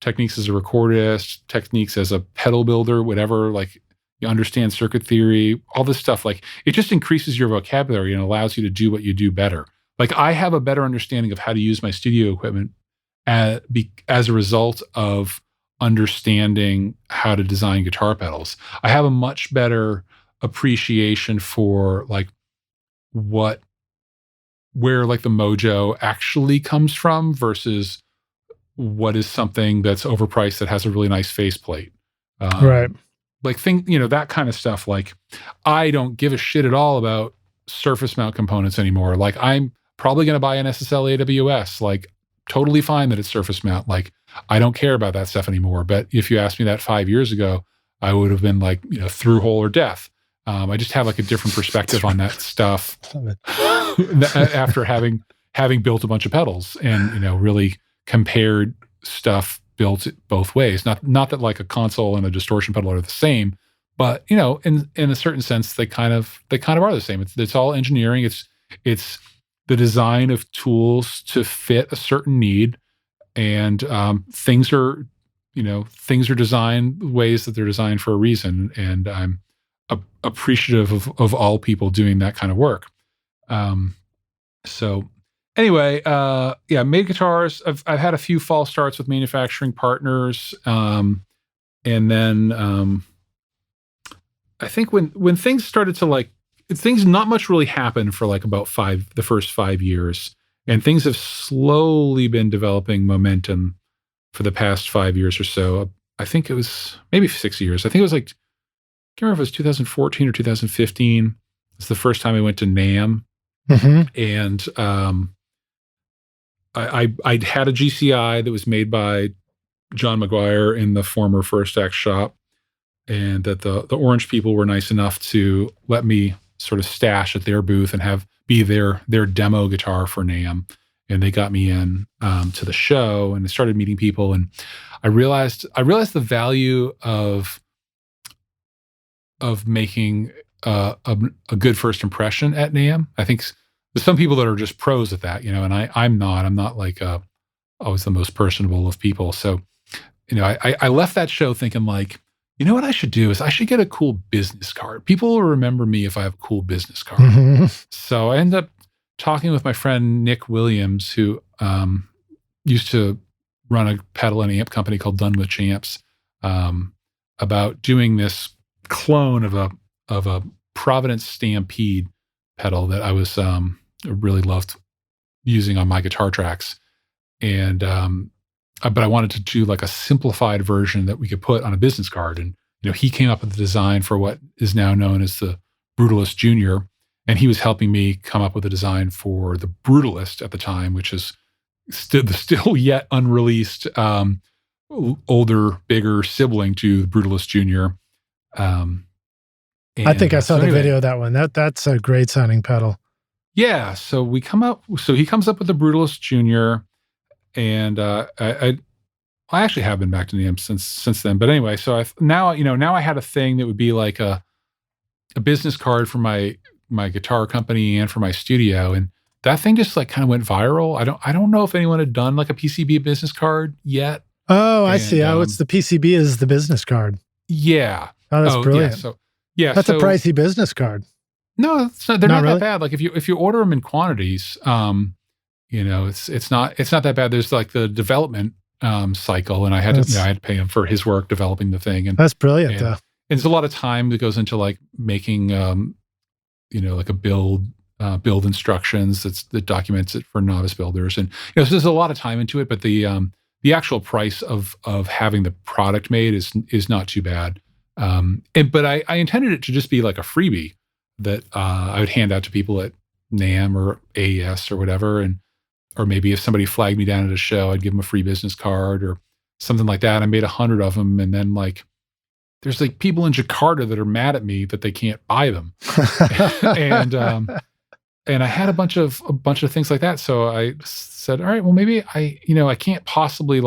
techniques as a recordist, techniques as a pedal builder, whatever, like you understand circuit theory, all this stuff, like it just increases your vocabulary and allows you to do what you do better. Like I have a better understanding of how to use my studio equipment as a result of understanding how to design guitar pedals. I have a much better appreciation for like where like the mojo actually comes from versus what is something that's overpriced that has a really nice faceplate. Right. Like that kind of stuff. Like I don't give a shit at all about surface mount components anymore. Like I'm probably going to buy an SSL AWS, like totally fine that it's surface mount. Like I don't care about that stuff anymore. But if you asked me that 5 years ago, I would have been like, through hole or death. I just have like a different perspective on that stuff after having built a bunch of pedals and, really compared stuff built both ways. Not that like a console and a distortion pedal are the same, but, in a certain sense, they kind of are the same. It's all engineering. It's the design of tools to fit a certain need, and things are designed ways that they're designed for a reason. And I'm appreciative of all people doing that kind of work. So anyway, made guitars. I've had a few false starts with manufacturing partners. And then I think when things started to things not much really happened for like about the first 5 years. And things have slowly been developing momentum for the past 5 years or so. I think it was maybe 6 years. I think it was like, I can't remember if it was 2014 or 2015. It's the first time I went to NAMM. Mm-hmm. And I'd had a GCI that was made by John McGuire in the former First Act shop, and that the Orange people were nice enough to let me sort of stash at their booth and be their demo guitar for NAMM. And they got me in to the show, and I started meeting people, and I realized the value of making a good first impression at NAMM. I think there's some people that are just pros at that, and I'm not. I'm not like always the most personable of people. So, I left that show thinking like, what I should do is I should get a cool business card. People will remember me if I have a cool business card. Mm-hmm. So I ended up talking with my friend Nick Williams, who used to run a pedal and amp company called Done With Champs, about doing this clone of a Providence Stampede pedal that I was really loved using on my guitar tracks, and but I wanted to do like a simplified version that we could put on a business card. And he came up with the design for what is now known as the Brutalist Junior, and he was helping me come up with a design for the Brutalist at the time, which is still yet unreleased older, bigger sibling to the Brutalist Junior. I think I saw the video of that one. That's a great sounding pedal. Yeah. So he comes up with the Brutalist Junior, and I actually have been back to NAMM since then. But anyway, so now I had a thing that would be like a business card for my guitar company and for my studio, and that thing just like kind of went viral. I don't know if anyone had done like a PCB business card yet. Oh, I see. It's the PCB is the business card. Yeah. Oh, that's brilliant. That's a pricey business card. No, they're not really that bad. Like if you order them in quantities, it's not that bad. There's like the development cycle, and I had to pay him for his work developing the thing. And that's brilliant. And there's a lot of time that goes into like making like a build instructions that documents it for novice builders, and so there's a lot of time into it. But the actual price of having the product made is not too bad. But I intended it to just be like a freebie that I would hand out to people at NAMM or AES or whatever, or maybe if somebody flagged me down at a show, I'd give them a free business card or something like that. I made 100 of them, and then like there's like people in Jakarta that are mad at me that they can't buy them, and I had a bunch of things like that. So I said, all right, well maybe I can't possibly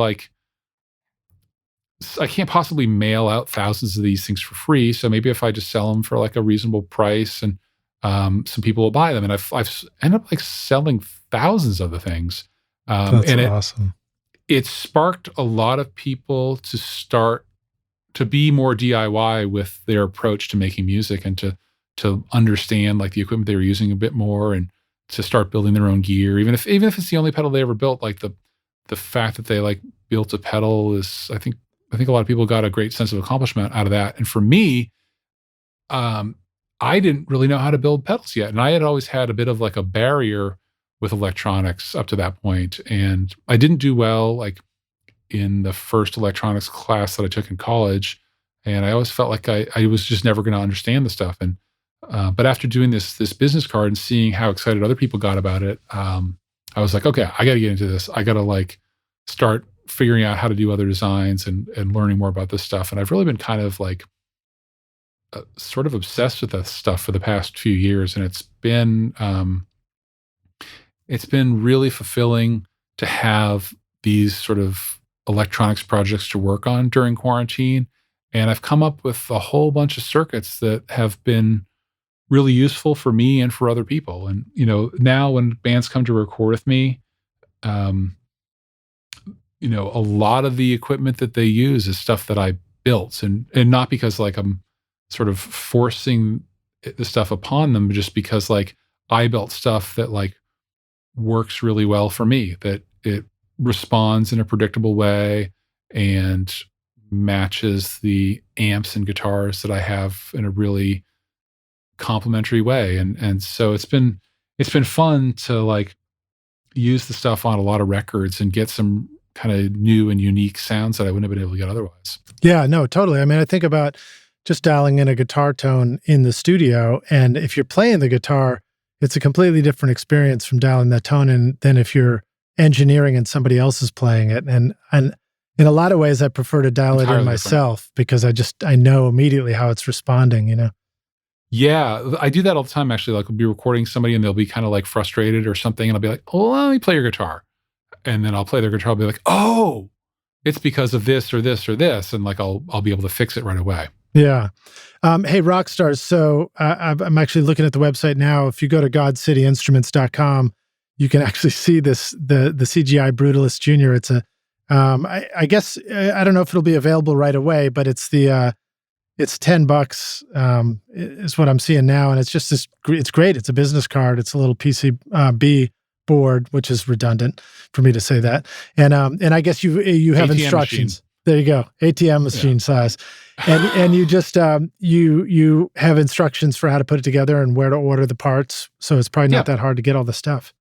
mail out thousands of these things for free. So maybe if I just sell them for like a reasonable price, and some people will buy them, and I've ended up like selling thousands of the things. That's awesome. It sparked a lot of people to start to be more DIY with their approach to making music, and to understand like the equipment they were using a bit more, and to start building their own gear. Even if it's the only pedal they ever built, like the fact that they like built a pedal is, I think a lot of people got a great sense of accomplishment out of that. And for me, I didn't really know how to build pedals yet. And I had always had a bit of like a barrier with electronics up to that point. And I didn't do well like in the first electronics class that I took in college. And I always felt like I was just never going to understand the stuff. And but after doing this business card and seeing how excited other people got about it, I was like, okay, I got to get into this. I got to like start figuring out how to do other designs and learning more about this stuff. And I've really been kind of like sort of obsessed with this stuff for the past few years. And it's been really fulfilling to have these sort of electronics projects to work on during quarantine. And I've come up with a whole bunch of circuits that have been really useful for me and for other people. And, now when bands come to record with me, a lot of the equipment that they use is stuff that I built, and not because like I'm sort of forcing the stuff upon them, just because like I built stuff that like works really well for me, that it responds in a predictable way and matches the amps and guitars that I have in a really complementary way. And so it's been fun to like use the stuff on a lot of records and get some kind of new and unique sounds that I wouldn't have been able to get otherwise. Yeah, no, totally. I mean, I think about just dialing in a guitar tone in the studio, and if you're playing the guitar, it's a completely different experience from dialing that tone in than if you're engineering and somebody else is playing it. And in a lot of ways, I prefer to dial it in myself because I know immediately how it's responding, Yeah, I do that all the time, actually. Like, I'll be recording somebody and they'll be kind of like frustrated or something, and I'll be like, oh, let me play your guitar. And then I'll play their guitar, I'll be like, oh, it's because of this or this or this. And like, I'll be able to fix it right away. Yeah. Hey, rock stars. So I'm actually looking at the website now. If you go to godcityinstruments.com, you can actually see the CGI Brutalist Junior. It's I guess, I don't know if it'll be available right away, but it's $10 is what I'm seeing now. And it's just it's great. It's a business card. It's a little PCB board, which is redundant for me to say that. And I guess you have ATM instructions. Machine. There you go. ATM machine size. And you just, you have instructions for how to put it together and where to order the parts. So it's probably not that hard to get all the stuff.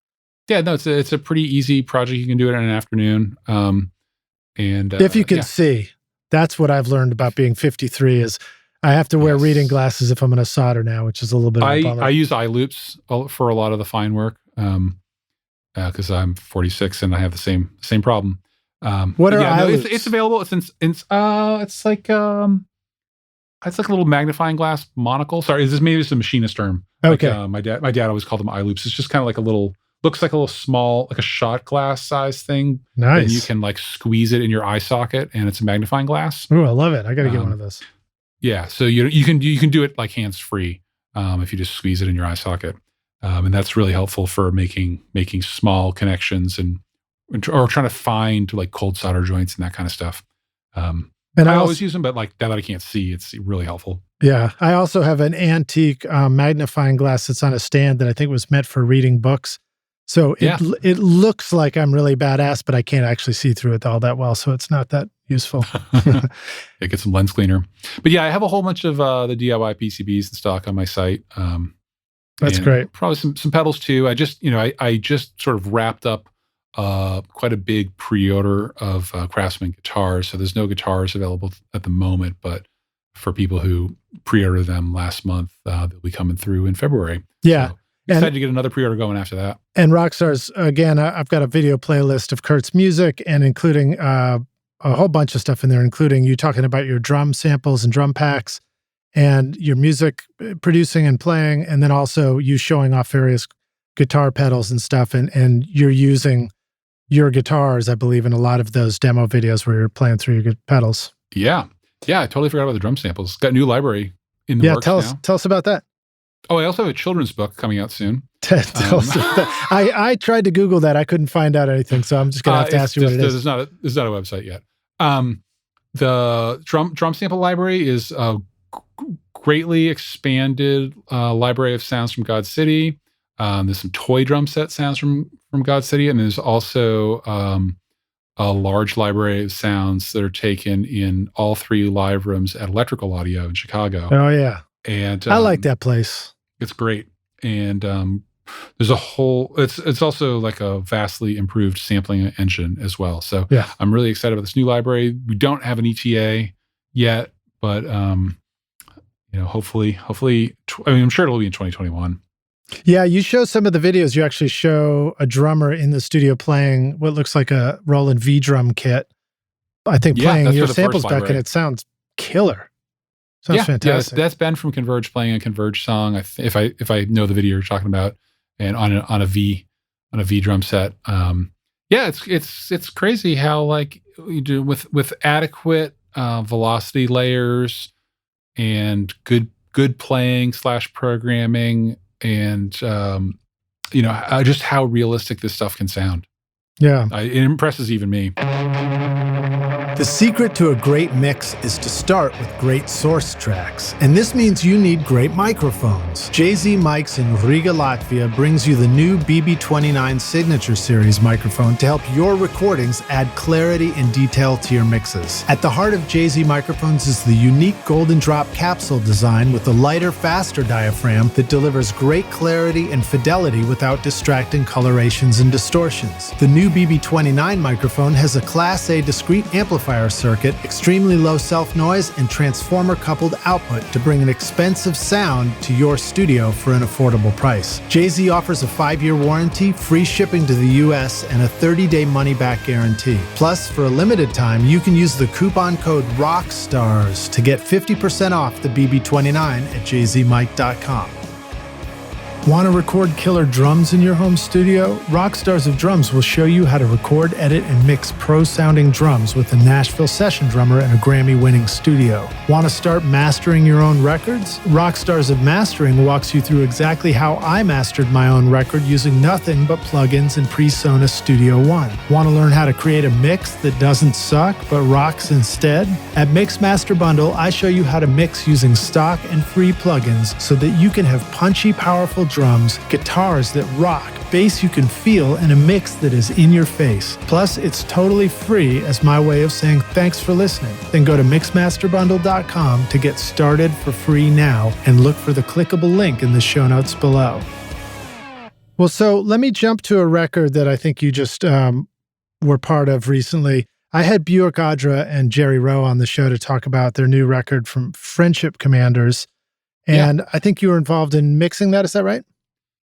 Yeah, no, it's a pretty easy project. You can do it in an afternoon. And if you can see, that's what I've learned about being 53 is I have to wear reading glasses if I'm going to solder now, which is a little bit of a bummer. I use eye loops for a lot of the fine work because I'm 46 and I have the same problem. What are eye loops? It's available. It's like a little magnifying glass monocle. Sorry, maybe it's a machinist term. Okay. Like, my dad always called them eye loops. It's just kind of like looks like a little small, like a shot glass size thing. Nice. And you can like squeeze it in your eye socket, and it's a magnifying glass. Oh, I love it. I got to get one of those. Yeah, so you can do it like hands free if you just squeeze it in your eye socket, and that's really helpful for making small connections or trying to find like cold solder joints and that kind of stuff. And I always use them, but like now that I can't see, it's really helpful. Yeah, I also have an antique magnifying glass that's on a stand that I think was meant for reading books. So it looks like I'm really badass, but I can't actually see through it all that well, so it's not that useful. Get some lens cleaner. But yeah, I have a whole bunch of the DIY PCBs in stock on my site. That's great. Probably some pedals too. I just sort of wrapped up quite a big pre-order of Craftsman guitars. So there's no guitars available at the moment, but for people who pre-ordered them last month, they'll be coming through in February. Yeah. So, excited to get another pre-order going after that. And Rockstars, again, I've got a video playlist of Kurt's music and including a whole bunch of stuff in there, including you talking about your drum samples and drum packs and your music producing and playing, and then also you showing off various guitar pedals and stuff. And you're using your guitars, I believe, in a lot of those demo videos where you're playing through your pedals. Yeah. Yeah, I totally forgot about the drum samples. Got a new library in the works now. Tell us about that. Oh, I also have a children's book coming out soon. Tell us that. I tried to Google that. I couldn't find out anything, so I'm just going to have to ask you what it is. There's not a website yet. The drum sample library is a greatly expanded library of sounds from God City. There's some toy drum set sounds from God City, and there's also a large library of sounds that are taken in all 3 live rooms at Electrical Audio in Chicago. Oh, yeah. And I like that place. It's great. And there's a whole, it's also like a vastly improved sampling engine as well. So yeah. I'm really excited about this new library. We don't have an ETA yet, but hopefully, I'm sure it'll be in 2021. Yeah, you show some of the videos. You actually show a drummer in the studio playing what looks like a Roland V drum kit. I think playing your samples back, and it sounds killer. Sounds fantastic. Yeah, that's Ben from Converge playing a Converge song. If I know the video you're talking about, and on a V drum set. It's crazy how like you do with adequate velocity layers and good playing / programming. And, just how realistic this stuff can sound. Yeah. It impresses even me. The secret to a great mix is to start with great source tracks. And this means you need great microphones. JZ Mics in Riga, Latvia brings you the new BB29 Signature Series microphone to help your recordings add clarity and detail to your mixes. At the heart of JZ microphones is the unique Golden Drop capsule design with a lighter, faster diaphragm that delivers great clarity and fidelity without distracting colorations and distortions. The new BB29 microphone has a Class A discrete amplifier circuit, extremely low self-noise, and transformer-coupled output to bring an expensive sound to your studio for an affordable price. JZ offers a 5-year warranty, free shipping to the US, and a 30-day money-back guarantee. Plus, for a limited time, you can use the coupon code ROCKSTARS to get 50% off the BB29 at jzmic.com. Want to record killer drums in your home studio? Rockstars of Drums will show you how to record, edit, and mix pro-sounding drums with a Nashville session drummer in a Grammy-winning studio. Want to start mastering your own records? Rockstars of Mastering walks you through exactly how I mastered my own record using nothing but plugins in PreSonus Studio One. Want to learn how to create a mix that doesn't suck but rocks instead? At Mixmaster Bundle, I show you how to mix using stock and free plugins so that you can have punchy, powerful drums, guitars that rock, bass you can feel, and a mix that is in your face. Plus, it's totally free as my way of saying thanks for listening. Then go to mixmasterbundle.com to get started for free now and look for the clickable link in the show notes below. Well, so let me jump to a record that I think you just were part of recently. I had Buick Audra and Jerry Rowe on the show to talk about their new record from Friendship Commanders. And I think you were involved in mixing that. Is that right?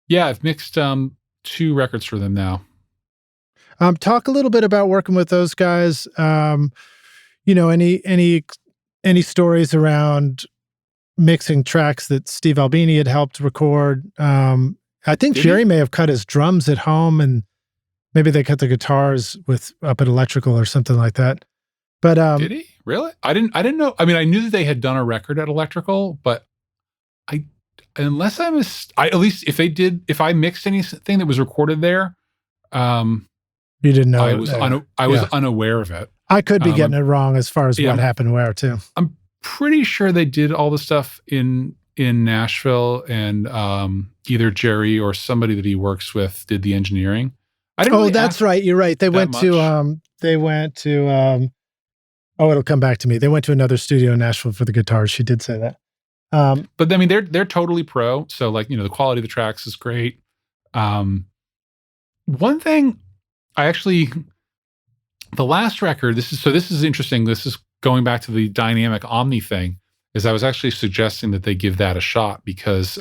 Yeah, I've mixed 2 records for them now. Talk a little bit about working with those guys. Any stories around mixing tracks that Steve Albini had helped record? I think Jerry may have cut his drums at home, and maybe they cut the guitars up at Electrical or something like that. But did he really? I didn't know. I mean, I knew that they had done a record at Electrical, but at least if I mixed anything that was recorded there, you didn't know. I was unaware of it. I could be getting it wrong as far as what happened where too. I'm pretty sure they did all the stuff in Nashville, and either Jerry or somebody that he works with did the engineering. That's right. You're right. They went to it'll come back to me. They went to another studio in Nashville for the guitars. She did say that. But I mean, they're totally pro. So like, the quality of the tracks is great. One thing the last record, this is interesting. This is going back to the dynamic Omni thing, is I was actually suggesting that they give that a shot because,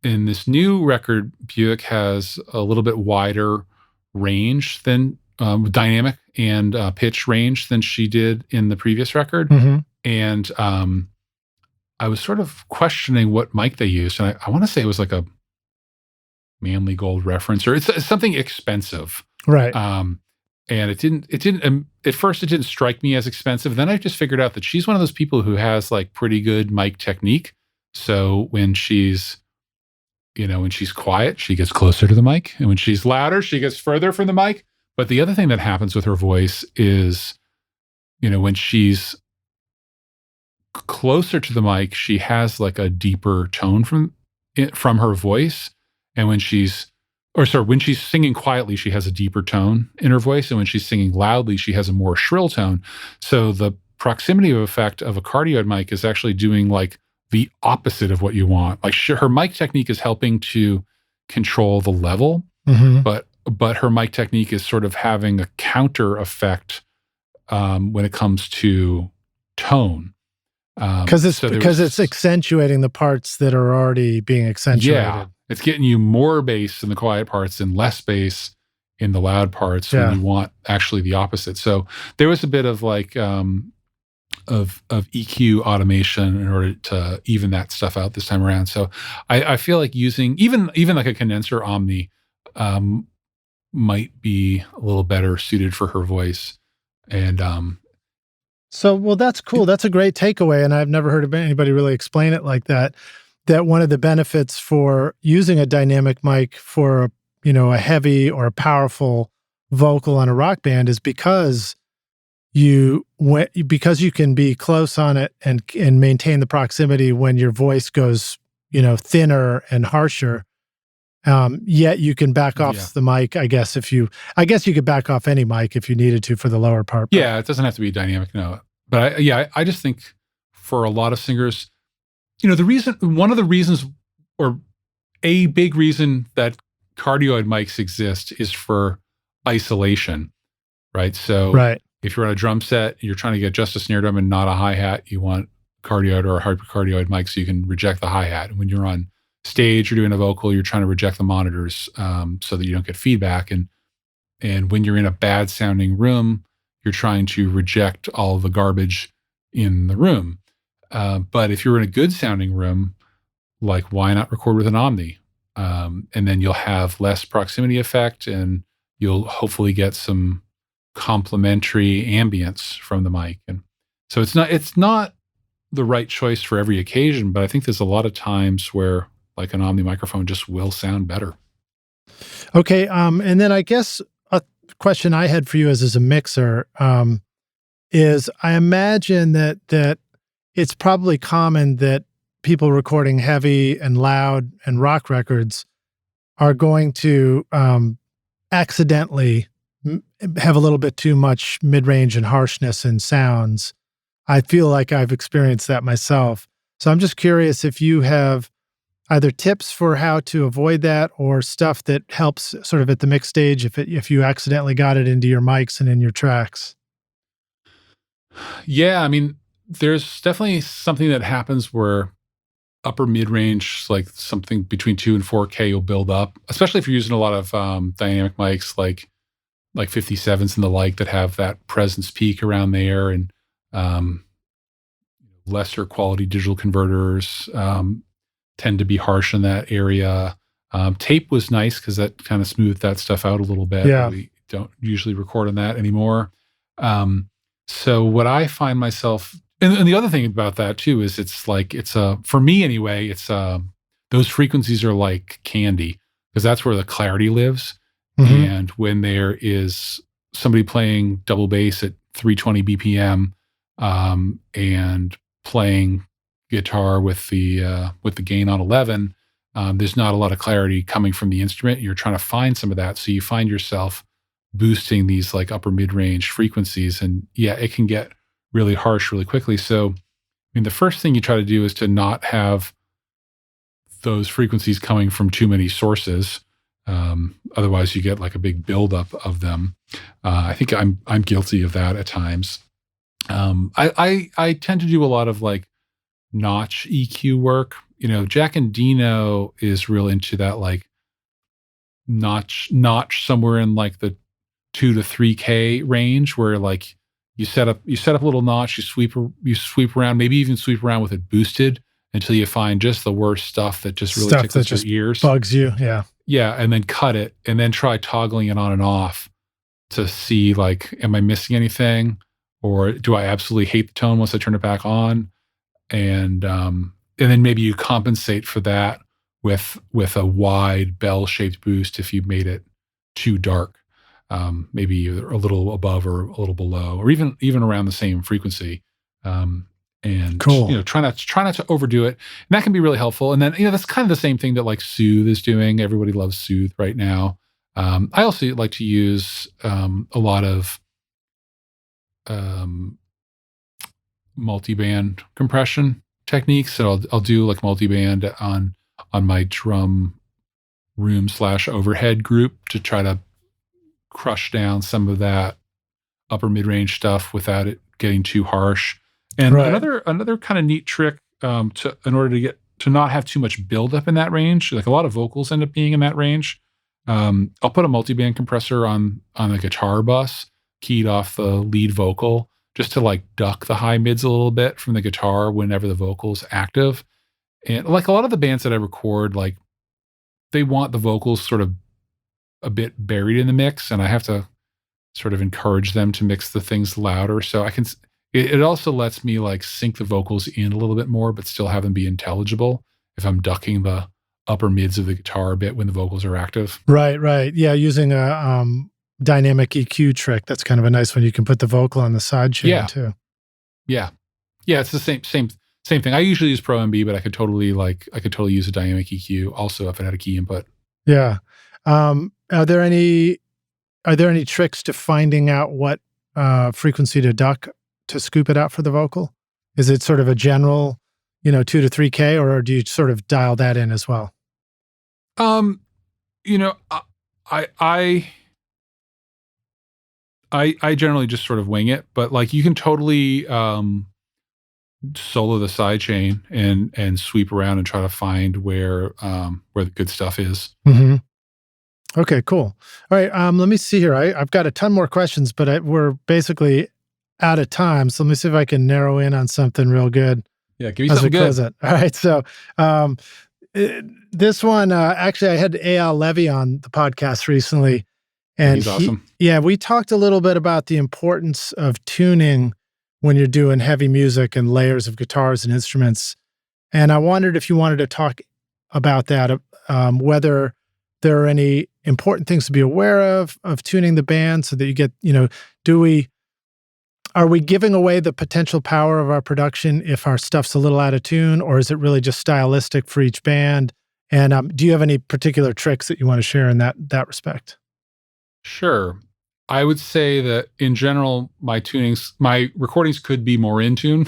in this new record, Buick has a little bit wider range than dynamic and pitch range than she did in the previous record. Mm-hmm. And I was sort of questioning what mic they used. And I want to say it was like a Manly Gold reference, or it's something expensive. Right. And it didn't, at first it didn't strike me as expensive. Then I just figured out that she's one of those people who has like pretty good mic technique. So when she's quiet, she gets closer to the mic. And when she's louder, she gets further from the mic. But the other thing that happens with her voice is, when she's closer to the mic, she has like a deeper tone from her voice. And when she's singing quietly, she has a deeper tone in her voice. And when she's singing loudly, she has a more shrill tone. So the proximity effect of a cardioid mic is actually doing like the opposite of what you want. Like her mic technique is helping to control the level, mm-hmm. but her mic technique is sort of having a counter effect when it comes to tone. Because it's accentuating the parts that are already being accentuated. Yeah, it's getting you more bass in the quiet parts and less bass in the loud parts when you want actually the opposite. So there was a bit of like of EQ automation in order to even that stuff out this time around. So I feel like using even like a condenser Omni might be a little better suited for her voice. And well, that's cool. That's a great takeaway. And I've never heard of anybody really explain it like that. That one of the benefits for using a dynamic mic for, a heavy or a powerful vocal on a rock band is because you can be close on it and maintain the proximity when your voice goes, thinner and harsher. Yet you can back off the mic, I guess you could back off any mic if you needed to for the lower part. Yeah, it doesn't have to be dynamic, no. But I just think for a lot of singers, one of the reasons, or a big reason that cardioid mics exist is for isolation, right? So if you're on a drum set, you're trying to get just a snare drum and not a hi-hat, you want cardioid or a hypercardioid mic so you can reject the hi-hat. And when you're on stage, you're doing a vocal, you're trying to reject the monitors so that you don't get feedback. And when you're in a bad sounding room, you're trying to reject all of the garbage in the room. But if you're in a good sounding room, like why not record with an Omni? And then you'll have less proximity effect and you'll hopefully get some complementary ambience from the mic. And so it's not the right choice for every occasion, but I think there's a lot of times where like an Omni microphone just will sound better. Okay. And then I guess a question I had for you as a mixer is I imagine that it's probably common that people recording heavy and loud and rock records are going to accidentally have a little bit too much mid-range and harshness in sounds. I feel like I've experienced that myself. So I'm just curious if you have either tips for how to avoid that or stuff that helps sort of at the mix stage if you accidentally got it into your mics and in your tracks. Yeah, I mean, there's definitely something that happens where upper mid-range, like something between 2 and 4K will build up, especially if you're using a lot of dynamic mics like 57s and the like that have that presence peak around there, and lesser quality digital converters tend to be harsh in that area. Tape was nice because that kind of smoothed that stuff out a little bit. Yeah. We don't usually record on that anymore. So what I find myself, and the other thing about that too is for me anyway, those frequencies are like candy because that's where the clarity lives. Mm-hmm. And when there is somebody playing double bass at 320 BPM and playing guitar with the gain on 11, there's not a lot of clarity coming from the instrument. You're trying to find some of that, so you find yourself boosting these like upper mid-range frequencies, and it can get really harsh really quickly. So, I mean, the first thing you try to do is to not have those frequencies coming from too many sources. Otherwise, you get like a big buildup of them. I think I'm guilty of that at times. I tend to do a lot of like notch EQ work Jack Endino is real into that like notch somewhere in like the 2 to 3K range, where like you set up a little notch, you sweep around, maybe even sweep around with it boosted until you find just the worst stuff that just really tickles your ears, bugs you. Yeah, and then cut it, and then try toggling it on and off to see like, am I missing anything, or do I absolutely hate the tone once I turn it back on? And then maybe you compensate for that with a wide bell-shaped boost if you made it too dark, maybe a little above or a little below, or even around the same frequency. And cool. Try not to overdo it, and that can be really helpful. And then that's kind of the same thing that like Soothe is doing. Everybody loves Soothe right now. I also like to use a lot of multiband compression techniques. So I'll do like multiband on my drum room / overhead group to try to crush down some of that upper mid-range stuff without it getting too harsh. And another kind of neat trick in order to not have too much buildup in that range, like a lot of vocals end up being in that range. I'll put a multiband compressor on the guitar bus keyed off the lead vocal, just to like duck the high mids a little bit from the guitar whenever the vocal's active. And like a lot of the bands that I record, like they want the vocals sort of a bit buried in the mix, and I have to sort of encourage them to mix the things louder. So it also lets me like sync the vocals in a little bit more, but still have them be intelligible if I'm ducking the upper mids of the guitar a bit when the vocals are active. Right. Yeah, using a dynamic EQ trick. That's kind of a nice one. You can put the vocal on the side chain too. Yeah. It's the same thing. I usually use Pro MB, but I could totally use a dynamic EQ also if it had a key input. Yeah. Are there any tricks to finding out what frequency to duck to scoop it out for the vocal? Is it sort of a general, 2 to 3K, or do you sort of dial that in as well? I generally just sort of wing it, but like you can totally solo the side chain and sweep around and try to find where the good stuff is. Mm-hmm. Okay, cool. All right, let me see here. I've got a ton more questions, but we're basically out of time. So let me see if I can narrow in on something real good. Yeah, give me something good. All right, so this one, actually, I had Eyal Levi on the podcast recently. And he's awesome. We talked a little bit about the importance of tuning when you're doing heavy music and layers of guitars and instruments. And I wondered if you wanted to talk about that, whether there are any important things to be aware of tuning the band so that you get, are we giving away the potential power of our production if our stuff's a little out of tune, or is it really just stylistic for each band? And do you have any particular tricks that you want to share in that respect? Sure. I would say that in general, my recordings could be more in tune.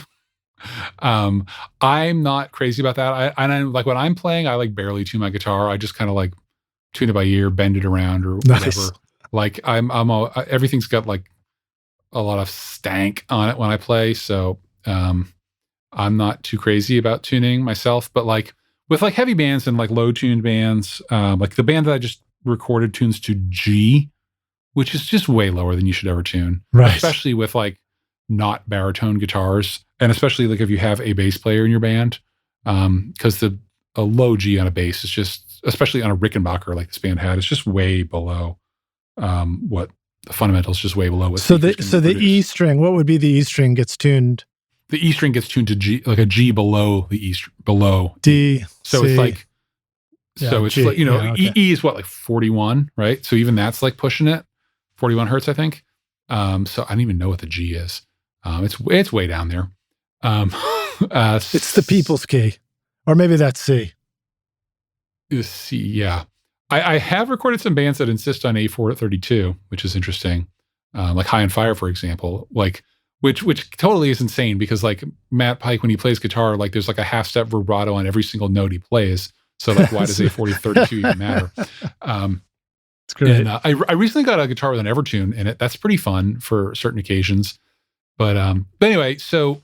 I'm not crazy about that. I'm like, when I'm playing, I like barely tune my guitar. I just kind of like tune it by ear, bend it around or whatever. Nice. Like everything's got like a lot of stank on it when I play. So, I'm not too crazy about tuning myself, but like with like heavy bands and like low tuned bands, like the band that I just recorded tunes to G, which is just way lower than you should ever tune. Right. Especially with like not baritone guitars. And especially like if you have a bass player in your band, because a low G on a bass is just, especially on a Rickenbacker like this band had, it's just way below what the fundamentals, just way below what. So the E string, what would be the E string gets tuned? The E string gets tuned to G, like a G below the E below D. So C. it's like, Yeah, so it's G. like, Yeah, okay. E is what, like 41, right? So even that's like pushing it, 41 hertz, I think. So I don't even know what the G is. It's way down there. It's the people's key, or maybe that's C. C, yeah. I have recorded some bands that insist on A4 at 32, which is interesting. Like High on Fire, for example, like which totally is insane because like Matt Pike, when he plays guitar, like there's like a half step vibrato on every single note he plays. So like, why does A40 32 even matter? It's great. And I recently got a guitar with an Evertune in it. That's pretty fun for certain occasions. But anyway, so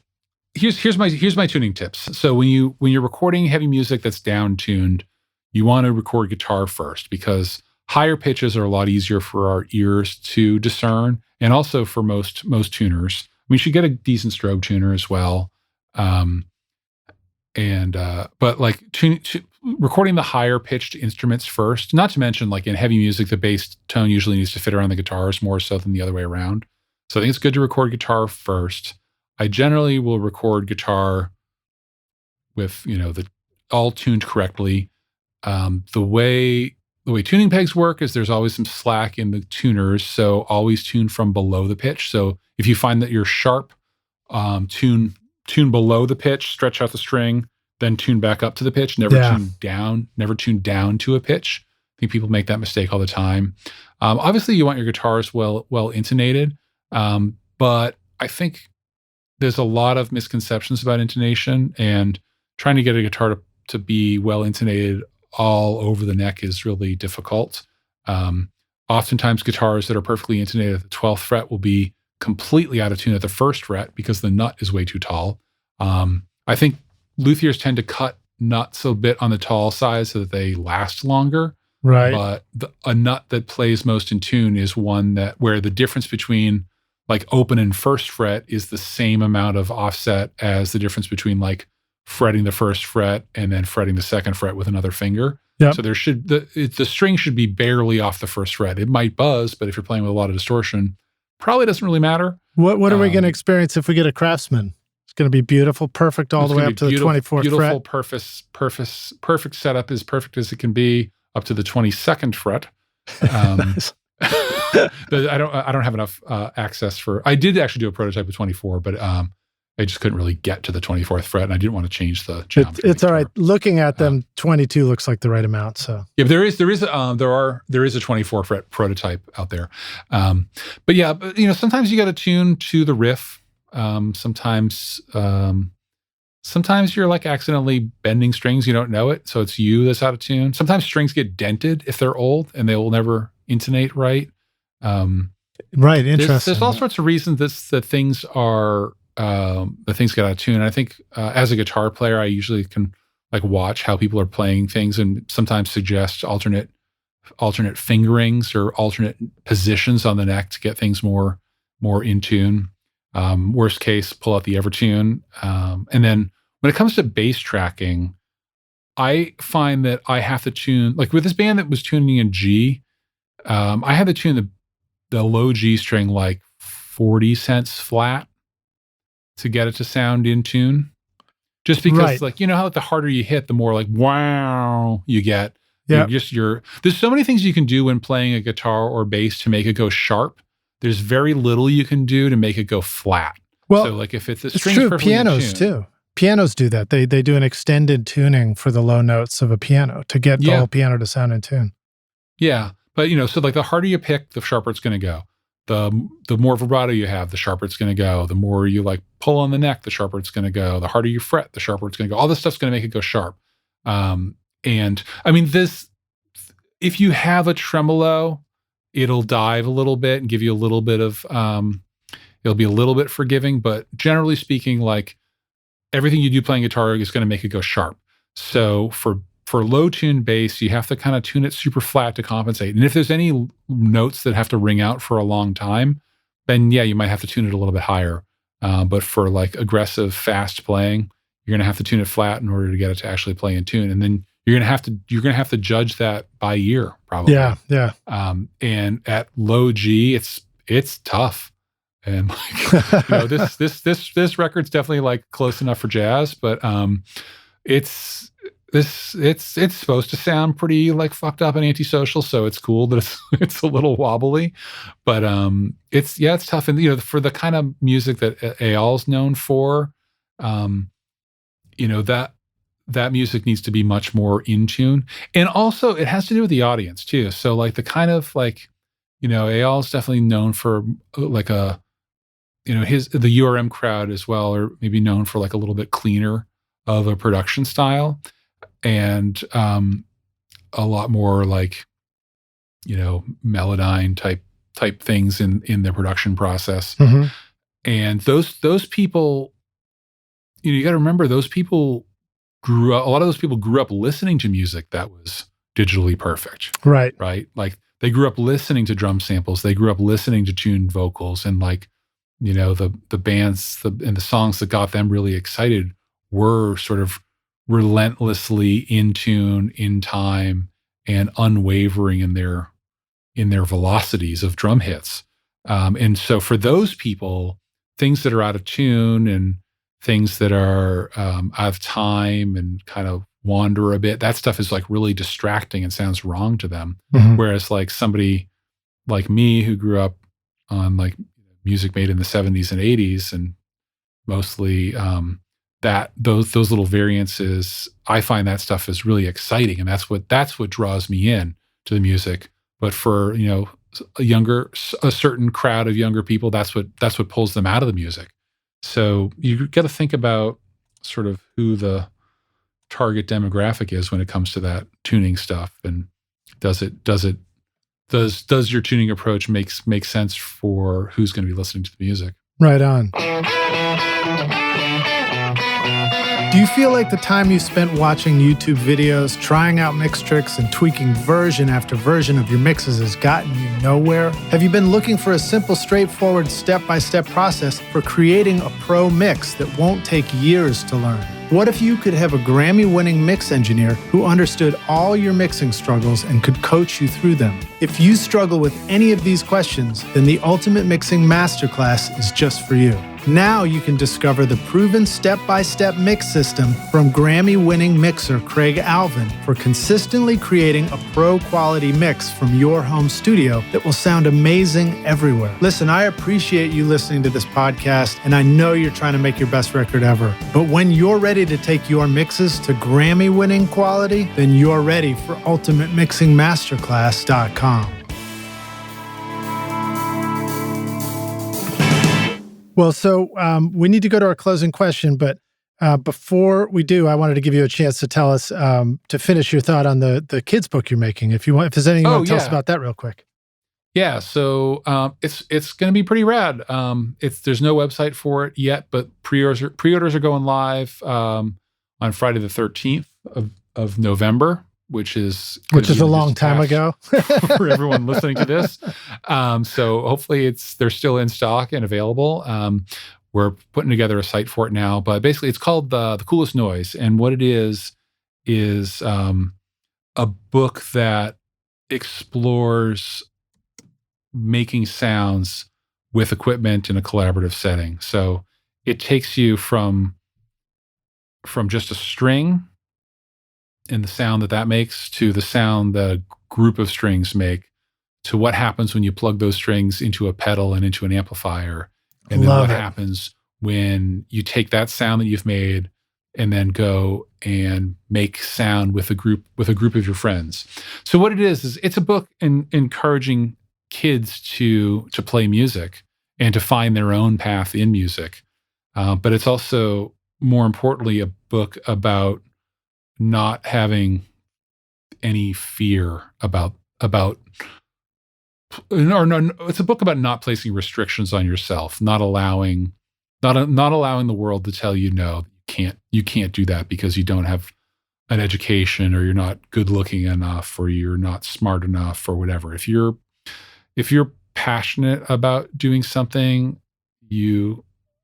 here's my tuning tips. So when you're recording heavy music that's down tuned, you want to record guitar first, because higher pitches are a lot easier for our ears to discern, and also for most tuners. We should get a decent strobe tuner as well. But like recording the higher pitched instruments first, not to mention like in heavy music, the bass tone usually needs to fit around the guitars more so than the other way around. So I think it's good to record guitar first. I generally will record guitar with, all tuned correctly. The way tuning pegs work is there's always some slack in the tuners, so always tune from below the pitch. So if you find that you're sharp, tune below the pitch, stretch out the string, then tune back up to the pitch. Never tune down to a pitch. I think people make that mistake all the time. Obviously, you want your guitars well intonated, but I think there's a lot of misconceptions about intonation, and trying to get a guitar to be well intonated all over the neck is really difficult. Oftentimes, guitars that are perfectly intonated at the 12th fret will be completely out of tune at the 1st fret because the nut is way too tall. I think luthiers tend to cut nuts a bit on the tall side so that they last longer. Right. But a nut that plays most in tune is one where the difference between like open and 1st fret is the same amount of offset as the difference between like fretting the 1st fret and then fretting the 2nd fret with another finger. Yep. So the string should be barely off the 1st fret. It might buzz, but if you're playing with a lot of distortion, probably doesn't really matter. What are we going to experience if we get a Craftsman? It's going to be beautiful, perfect all the way up to the 24th beautiful, fret. perfect setup, as perfect as it can be up to the 22nd fret. I don't have enough access for. I did actually do a prototype with 24, but I just couldn't really get to the 24th fret, and I didn't want to change the geometry. It's all right. Looking at them, 22 looks like the right amount. So yeah, but there is a 24 fret prototype out there. But yeah, sometimes you got to tune to the riff. Sometimes you're like accidentally bending strings, you don't know it, so it's you that's out of tune. Sometimes strings get dented if they're old and they will never intonate right. Right, interesting. There's all sorts of reasons that things are that things get out of tune. And I think as a guitar player, I usually can like watch how people are playing things and sometimes suggest alternate fingerings or alternate positions on the neck to get things more in tune. Worst case, pull out the Evertune. And then when it comes to bass tracking, I find that I have to tune, like with this band that was tuning in G, I had to tune the low G string like 40 cents flat to get it to sound in tune. Just because like, how like the harder you hit, the more like, wow, you get. Yeah. There's so many things you can do when playing a guitar or bass to make it go sharp. There's very little you can do to make it go flat. Well, so like if it's true. Pianos too. Pianos do that. They do an extended tuning for the low notes of a piano to get the whole piano to sound in tune. Yeah, but so like the harder you pick, the sharper it's going to go. The more vibrato you have, the sharper it's going to go. The more you like pull on the neck, the sharper it's going to go. The harder you fret, the sharper it's going to go. All this stuff's going to make it go sharp. And I mean, if you have a tremolo, it'll dive a little bit and give you a little bit of, it'll be a little bit forgiving, but generally speaking, like everything you do playing guitar is going to make it go sharp. So for low tune bass, you have to kind of tune it super flat to compensate. And if there's any notes that have to ring out for a long time, then yeah, you might have to tune it a little bit higher. But for like aggressive, fast playing, you're going to have to tune it flat in order to get it to actually play in tune. And then you're going to have to judge that by ear, probably. Yeah. And at low G, it's tough. And like, this record's definitely like close enough for jazz, but it's supposed to sound pretty like fucked up and antisocial, so it's cool that it's a little wobbly, but it's tough. And for the kind of music that Eyal's known for, that music needs to be much more in tune. And also it has to do with the audience too. So like the kind of like, Eyal's definitely known for like the URM crowd as well, or maybe known for like a little bit cleaner of a production style and a lot more like, Melodyne type things in the production process. Mm-hmm. And those people you got to remember those people a lot of those people grew up listening to music that was digitally perfect. Right. Right. Like they grew up listening to drum samples. They grew up listening to tuned vocals, and like, the bands and the songs that got them really excited were sort of relentlessly in tune, in time, and unwavering in their velocities of drum hits. And so for those people, things that are out of tune and things that are out of time and kind of wander a bit, that stuff is like really distracting and sounds wrong to them. Mhm. Whereas like somebody like me who grew up on like music made in the 70s and 80s and mostly that those little variances, I find that stuff is really exciting, and that's what draws me in to the music. But for a certain crowd of younger people, that's what pulls them out of the music. So you got to think about sort of who the target demographic is when it comes to that tuning stuff, and does your tuning approach make sense for who's going to be listening to the music? Right on. Do you feel like the time you spent watching YouTube videos, trying out mix tricks, and tweaking version after version of your mixes has gotten you nowhere? Have you been looking for a simple, straightforward, step-by-step process for creating a pro mix that won't take years to learn? What if you could have a Grammy-winning mix engineer who understood all your mixing struggles and could coach you through them? If you struggle with any of these questions, then the Ultimate Mixing Masterclass is just for you. Now you can discover the proven step-by-step mix system from Grammy-winning mixer Craig Alvin for consistently creating a pro-quality mix from your home studio that will sound amazing everywhere. Listen, I appreciate you listening to this podcast, and I know you're trying to make your best record ever. But when you're ready to take your mixes to Grammy-winning quality, then you're ready for UltimateMixingMasterclass.com. Well, so we need to go to our closing question, but before we do, I wanted to give you a chance to tell us, to finish your thought on the kids book you're making. If there's anything you want to tell us about that real quick. Yeah, so it's going to be pretty rad. There's no website for it yet, but pre-orders are going live on Friday the 13th of November, which is a long time ago for everyone listening to this. So hopefully they're still in stock and available. We're putting together a site for it now, but basically it's called the Coolest Noise, and what it is a book that explores making sounds with equipment in a collaborative setting. So it takes you from just a string and the sound that makes to the sound that a group of strings make, to what happens when you plug those strings into a pedal and into an amplifier, and then what happens when you take that sound that you've made and then go and make sound with a group of your friends. So what it is it's a book encouraging kids to play music and to find their own path in music. But it's also, more importantly, a book about not having any fear about it's a book about not placing restrictions on yourself, not allowing the world to tell you, no, you can't do that because you don't have an education, or you're not good looking enough, or you're not smart enough, or whatever. If you're passionate about doing something, you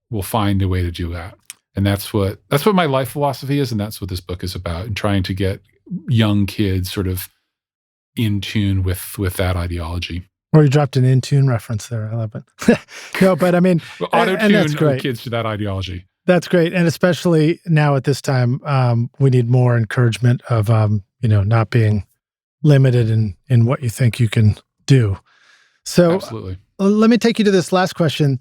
will find a way to do that. And that's what my life philosophy is, and that's what this book is about, and trying to get young kids sort of in tune with that ideology. Or you dropped an in tune reference there. I love it. No, but I mean, auto-tune kids to that ideology. That's great, and especially now at this time, we need more encouragement of not being limited in what you think you can do. So, absolutely. Let me take you to this last question.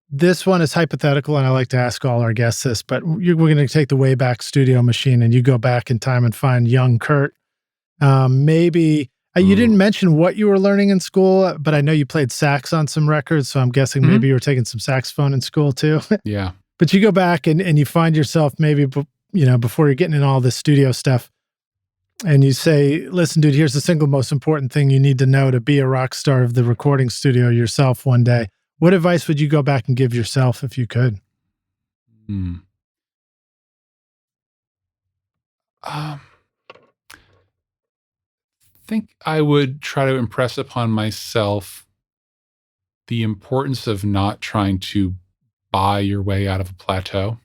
This one is hypothetical, and I like to ask all our guests this, but we're going to take the Wayback Studio machine, and you go back in time and find young Kurt. Maybe you didn't mention what you were learning in school, but I know you played sax on some records, so I'm guessing maybe you were taking some saxophone in school too. Yeah. But you go back and you find yourself maybe, before you're getting in all this studio stuff, and you say, listen, dude, here's the single most important thing you need to know to be a rock star of the recording studio yourself one day. What advice would you go back and give yourself if you could? I think I would try to impress upon myself the importance of not trying to buy your way out of a plateau.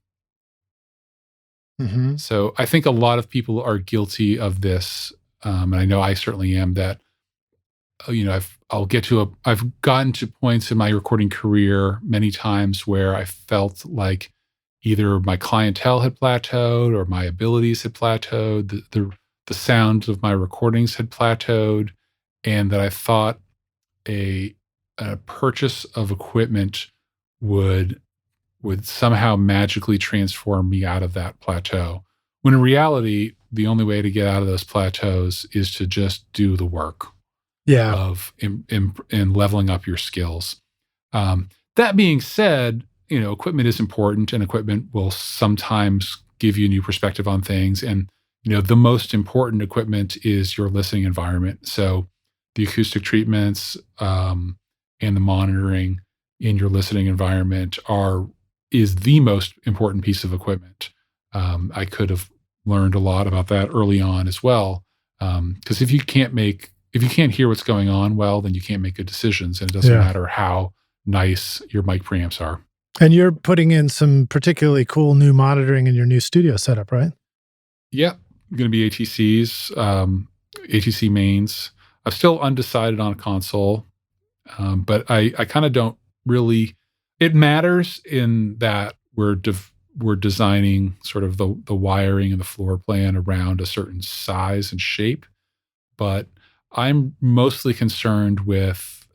Mm-hmm. So I think a lot of people are guilty of this, and I know I certainly am. That I've gotten to points in my recording career many times where I felt like either my clientele had plateaued or my abilities had plateaued, the sound of my recordings had plateaued, and that I thought a purchase of equipment would somehow magically transform me out of that plateau. When in reality, the only way to get out of those plateaus is to just do the work of in leveling up your skills. That being said, equipment is important, and equipment will sometimes give you a new perspective on things. And the most important equipment is your listening environment. So the acoustic treatments and the monitoring in your listening environment is the most important piece of equipment. I could have learned a lot about that early on as well. Because if you can't hear what's going on well, then you can't make good decisions, and it doesn't matter how nice your mic preamps are. And you're putting in some particularly cool new monitoring in your new studio setup, right? Yeah, going to be ATCs, ATC mains. I'm still undecided on a console, but I kind of don't really. It matters in that we're designing sort of the wiring and the floor plan around a certain size and shape, but I'm mostly concerned with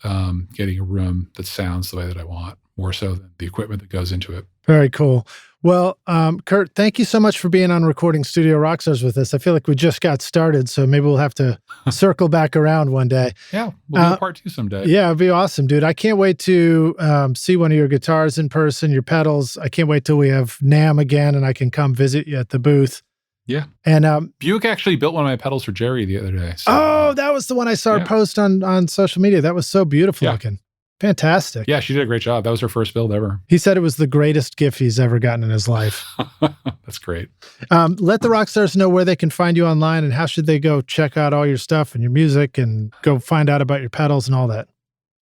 getting a room that sounds the way that I want, more so than the equipment that goes into it. Very cool. Well, Kurt, thank you so much for being on Recording Studio Rockstars with us. I feel like we just got started, so maybe we'll have to circle back around one day. Yeah, we'll do a part 2 someday. Yeah, it'd be awesome, dude. I can't wait to see one of your guitars in person, your pedals. I can't wait till we have NAMM again and I can come visit you at the booth. Yeah. And Buick actually built one of my pedals for Jerry the other day. So, that was the one I saw her post on social media. That was so beautiful looking. Fantastic. Yeah, she did a great job. That was her first build ever. He said it was the greatest gift he's ever gotten in his life. That's great. Let the rock stars know where they can find you online, and how should they go check out all your stuff and your music and go find out about your pedals and all that.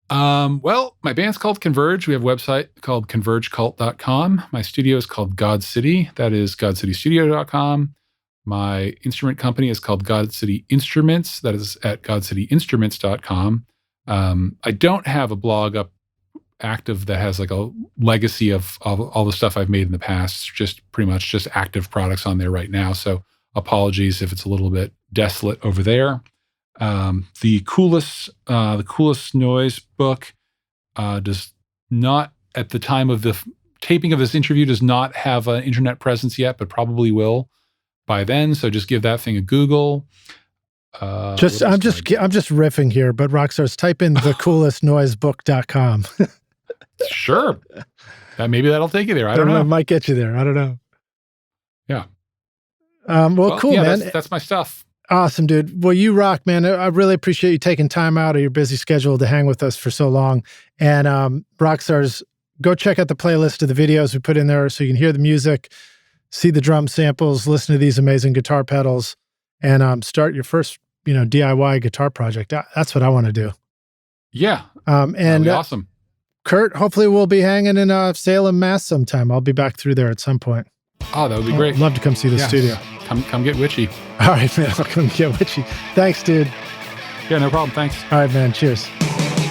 Well, my band's called Converge. We have a website called convergecult.com. My studio is called God City. That is godcitystudio.com. My instrument company is called God City Instruments. That is at godcityinstruments.com. I don't have a blog up active that has like a legacy of all the stuff I've made in the past. It's just pretty much just active products on there right now. So apologies if it's a little bit desolate over there. The coolest noise book does not, at the time of the taping of this interview, does not have an internet presence yet, but probably will by then. So just give that thing a Google. I'm just riffing here, but Rockstars, type in thecoolestnoisebook.com. Sure. Maybe that'll take you there. I don't know. It might get you there. I don't know. Yeah. Well, cool, man. That's my stuff. Awesome, dude. Well, you rock, man. I really appreciate you taking time out of your busy schedule to hang with us for so long. And Rockstars, go check out the playlist of the videos we put in there so you can hear the music, see the drum samples, listen to these amazing guitar pedals, and start your first, DIY guitar project. That's what I want to do. Yeah. And that'd be awesome. Kurt, hopefully we'll be hanging in Salem, Mass sometime. I'll be back through there at some point. Oh, that would be great. I'd love to come see the studio. Come get witchy. All right, man. I'll come get witchy. Thanks, dude. Yeah, no problem. Thanks. All right, man. Cheers.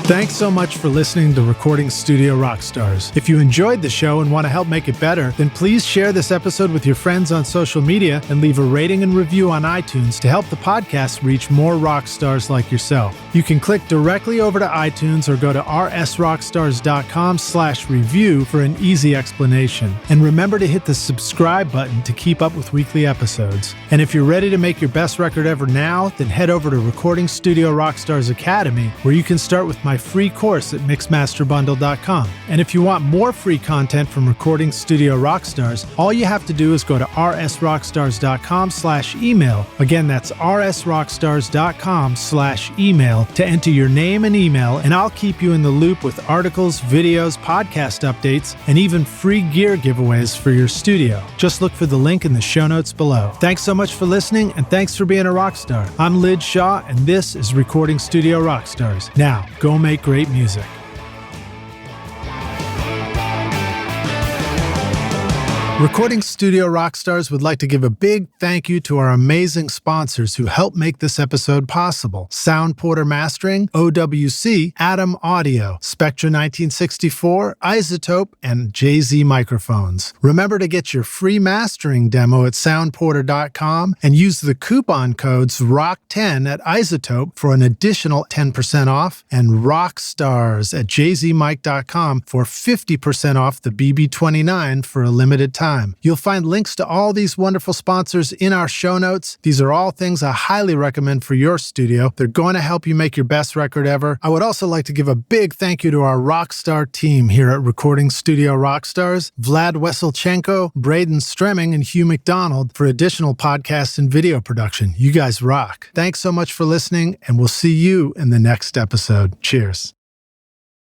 Thanks so much for listening to Recording Studio Rockstars. If you enjoyed the show and want to help make it better, then please share this episode with your friends on social media and leave a rating and review on iTunes to help the podcast reach more rock stars like yourself. You can click directly over to iTunes or go to rsrockstars.com/review for an easy explanation. And remember to hit the subscribe button to keep up with weekly episodes. And if you're ready to make your best record ever now, then head over to Recording Studio Rockstars Academy, where you can start with my free course at mixmasterbundle.com. And if you want more free content from Recording Studio Rockstars, all you have to do is go to rsrockstars.com/email. Again, that's rsrockstars.com/email to enter your name and email, and I'll keep you in the loop with articles, videos, podcast updates, and even free gear giveaways for your studio. Just look for the link in the show notes below. Thanks so much for listening, and thanks for being a rock star. I'm Lid Shaw, and this is Recording Studio Rockstars. Now, go make great music. Recording Studio Rockstars would like to give a big thank you to our amazing sponsors who help make this episode possible. Sound Porter Mastering, OWC, Atom Audio, Spectra 1964, Isotope, and JZ Microphones. Remember to get your free mastering demo at soundporter.com and use the coupon codes ROCK10 at Isotope for an additional 10% off, and Rockstars at jzmic.com for 50% off the BB29 for a limited time. You'll find links to all these wonderful sponsors in our show notes. These are all things I highly recommend for your studio. They're going to help you make your best record ever. I would also like to give a big thank you to our Rockstar team here at Recording Studio Rockstars, Vlad Weselchenko, Braden Stremming, and Hugh McDonald for additional podcasts and video production. You guys rock. Thanks so much for listening, and we'll see you in the next episode. Cheers.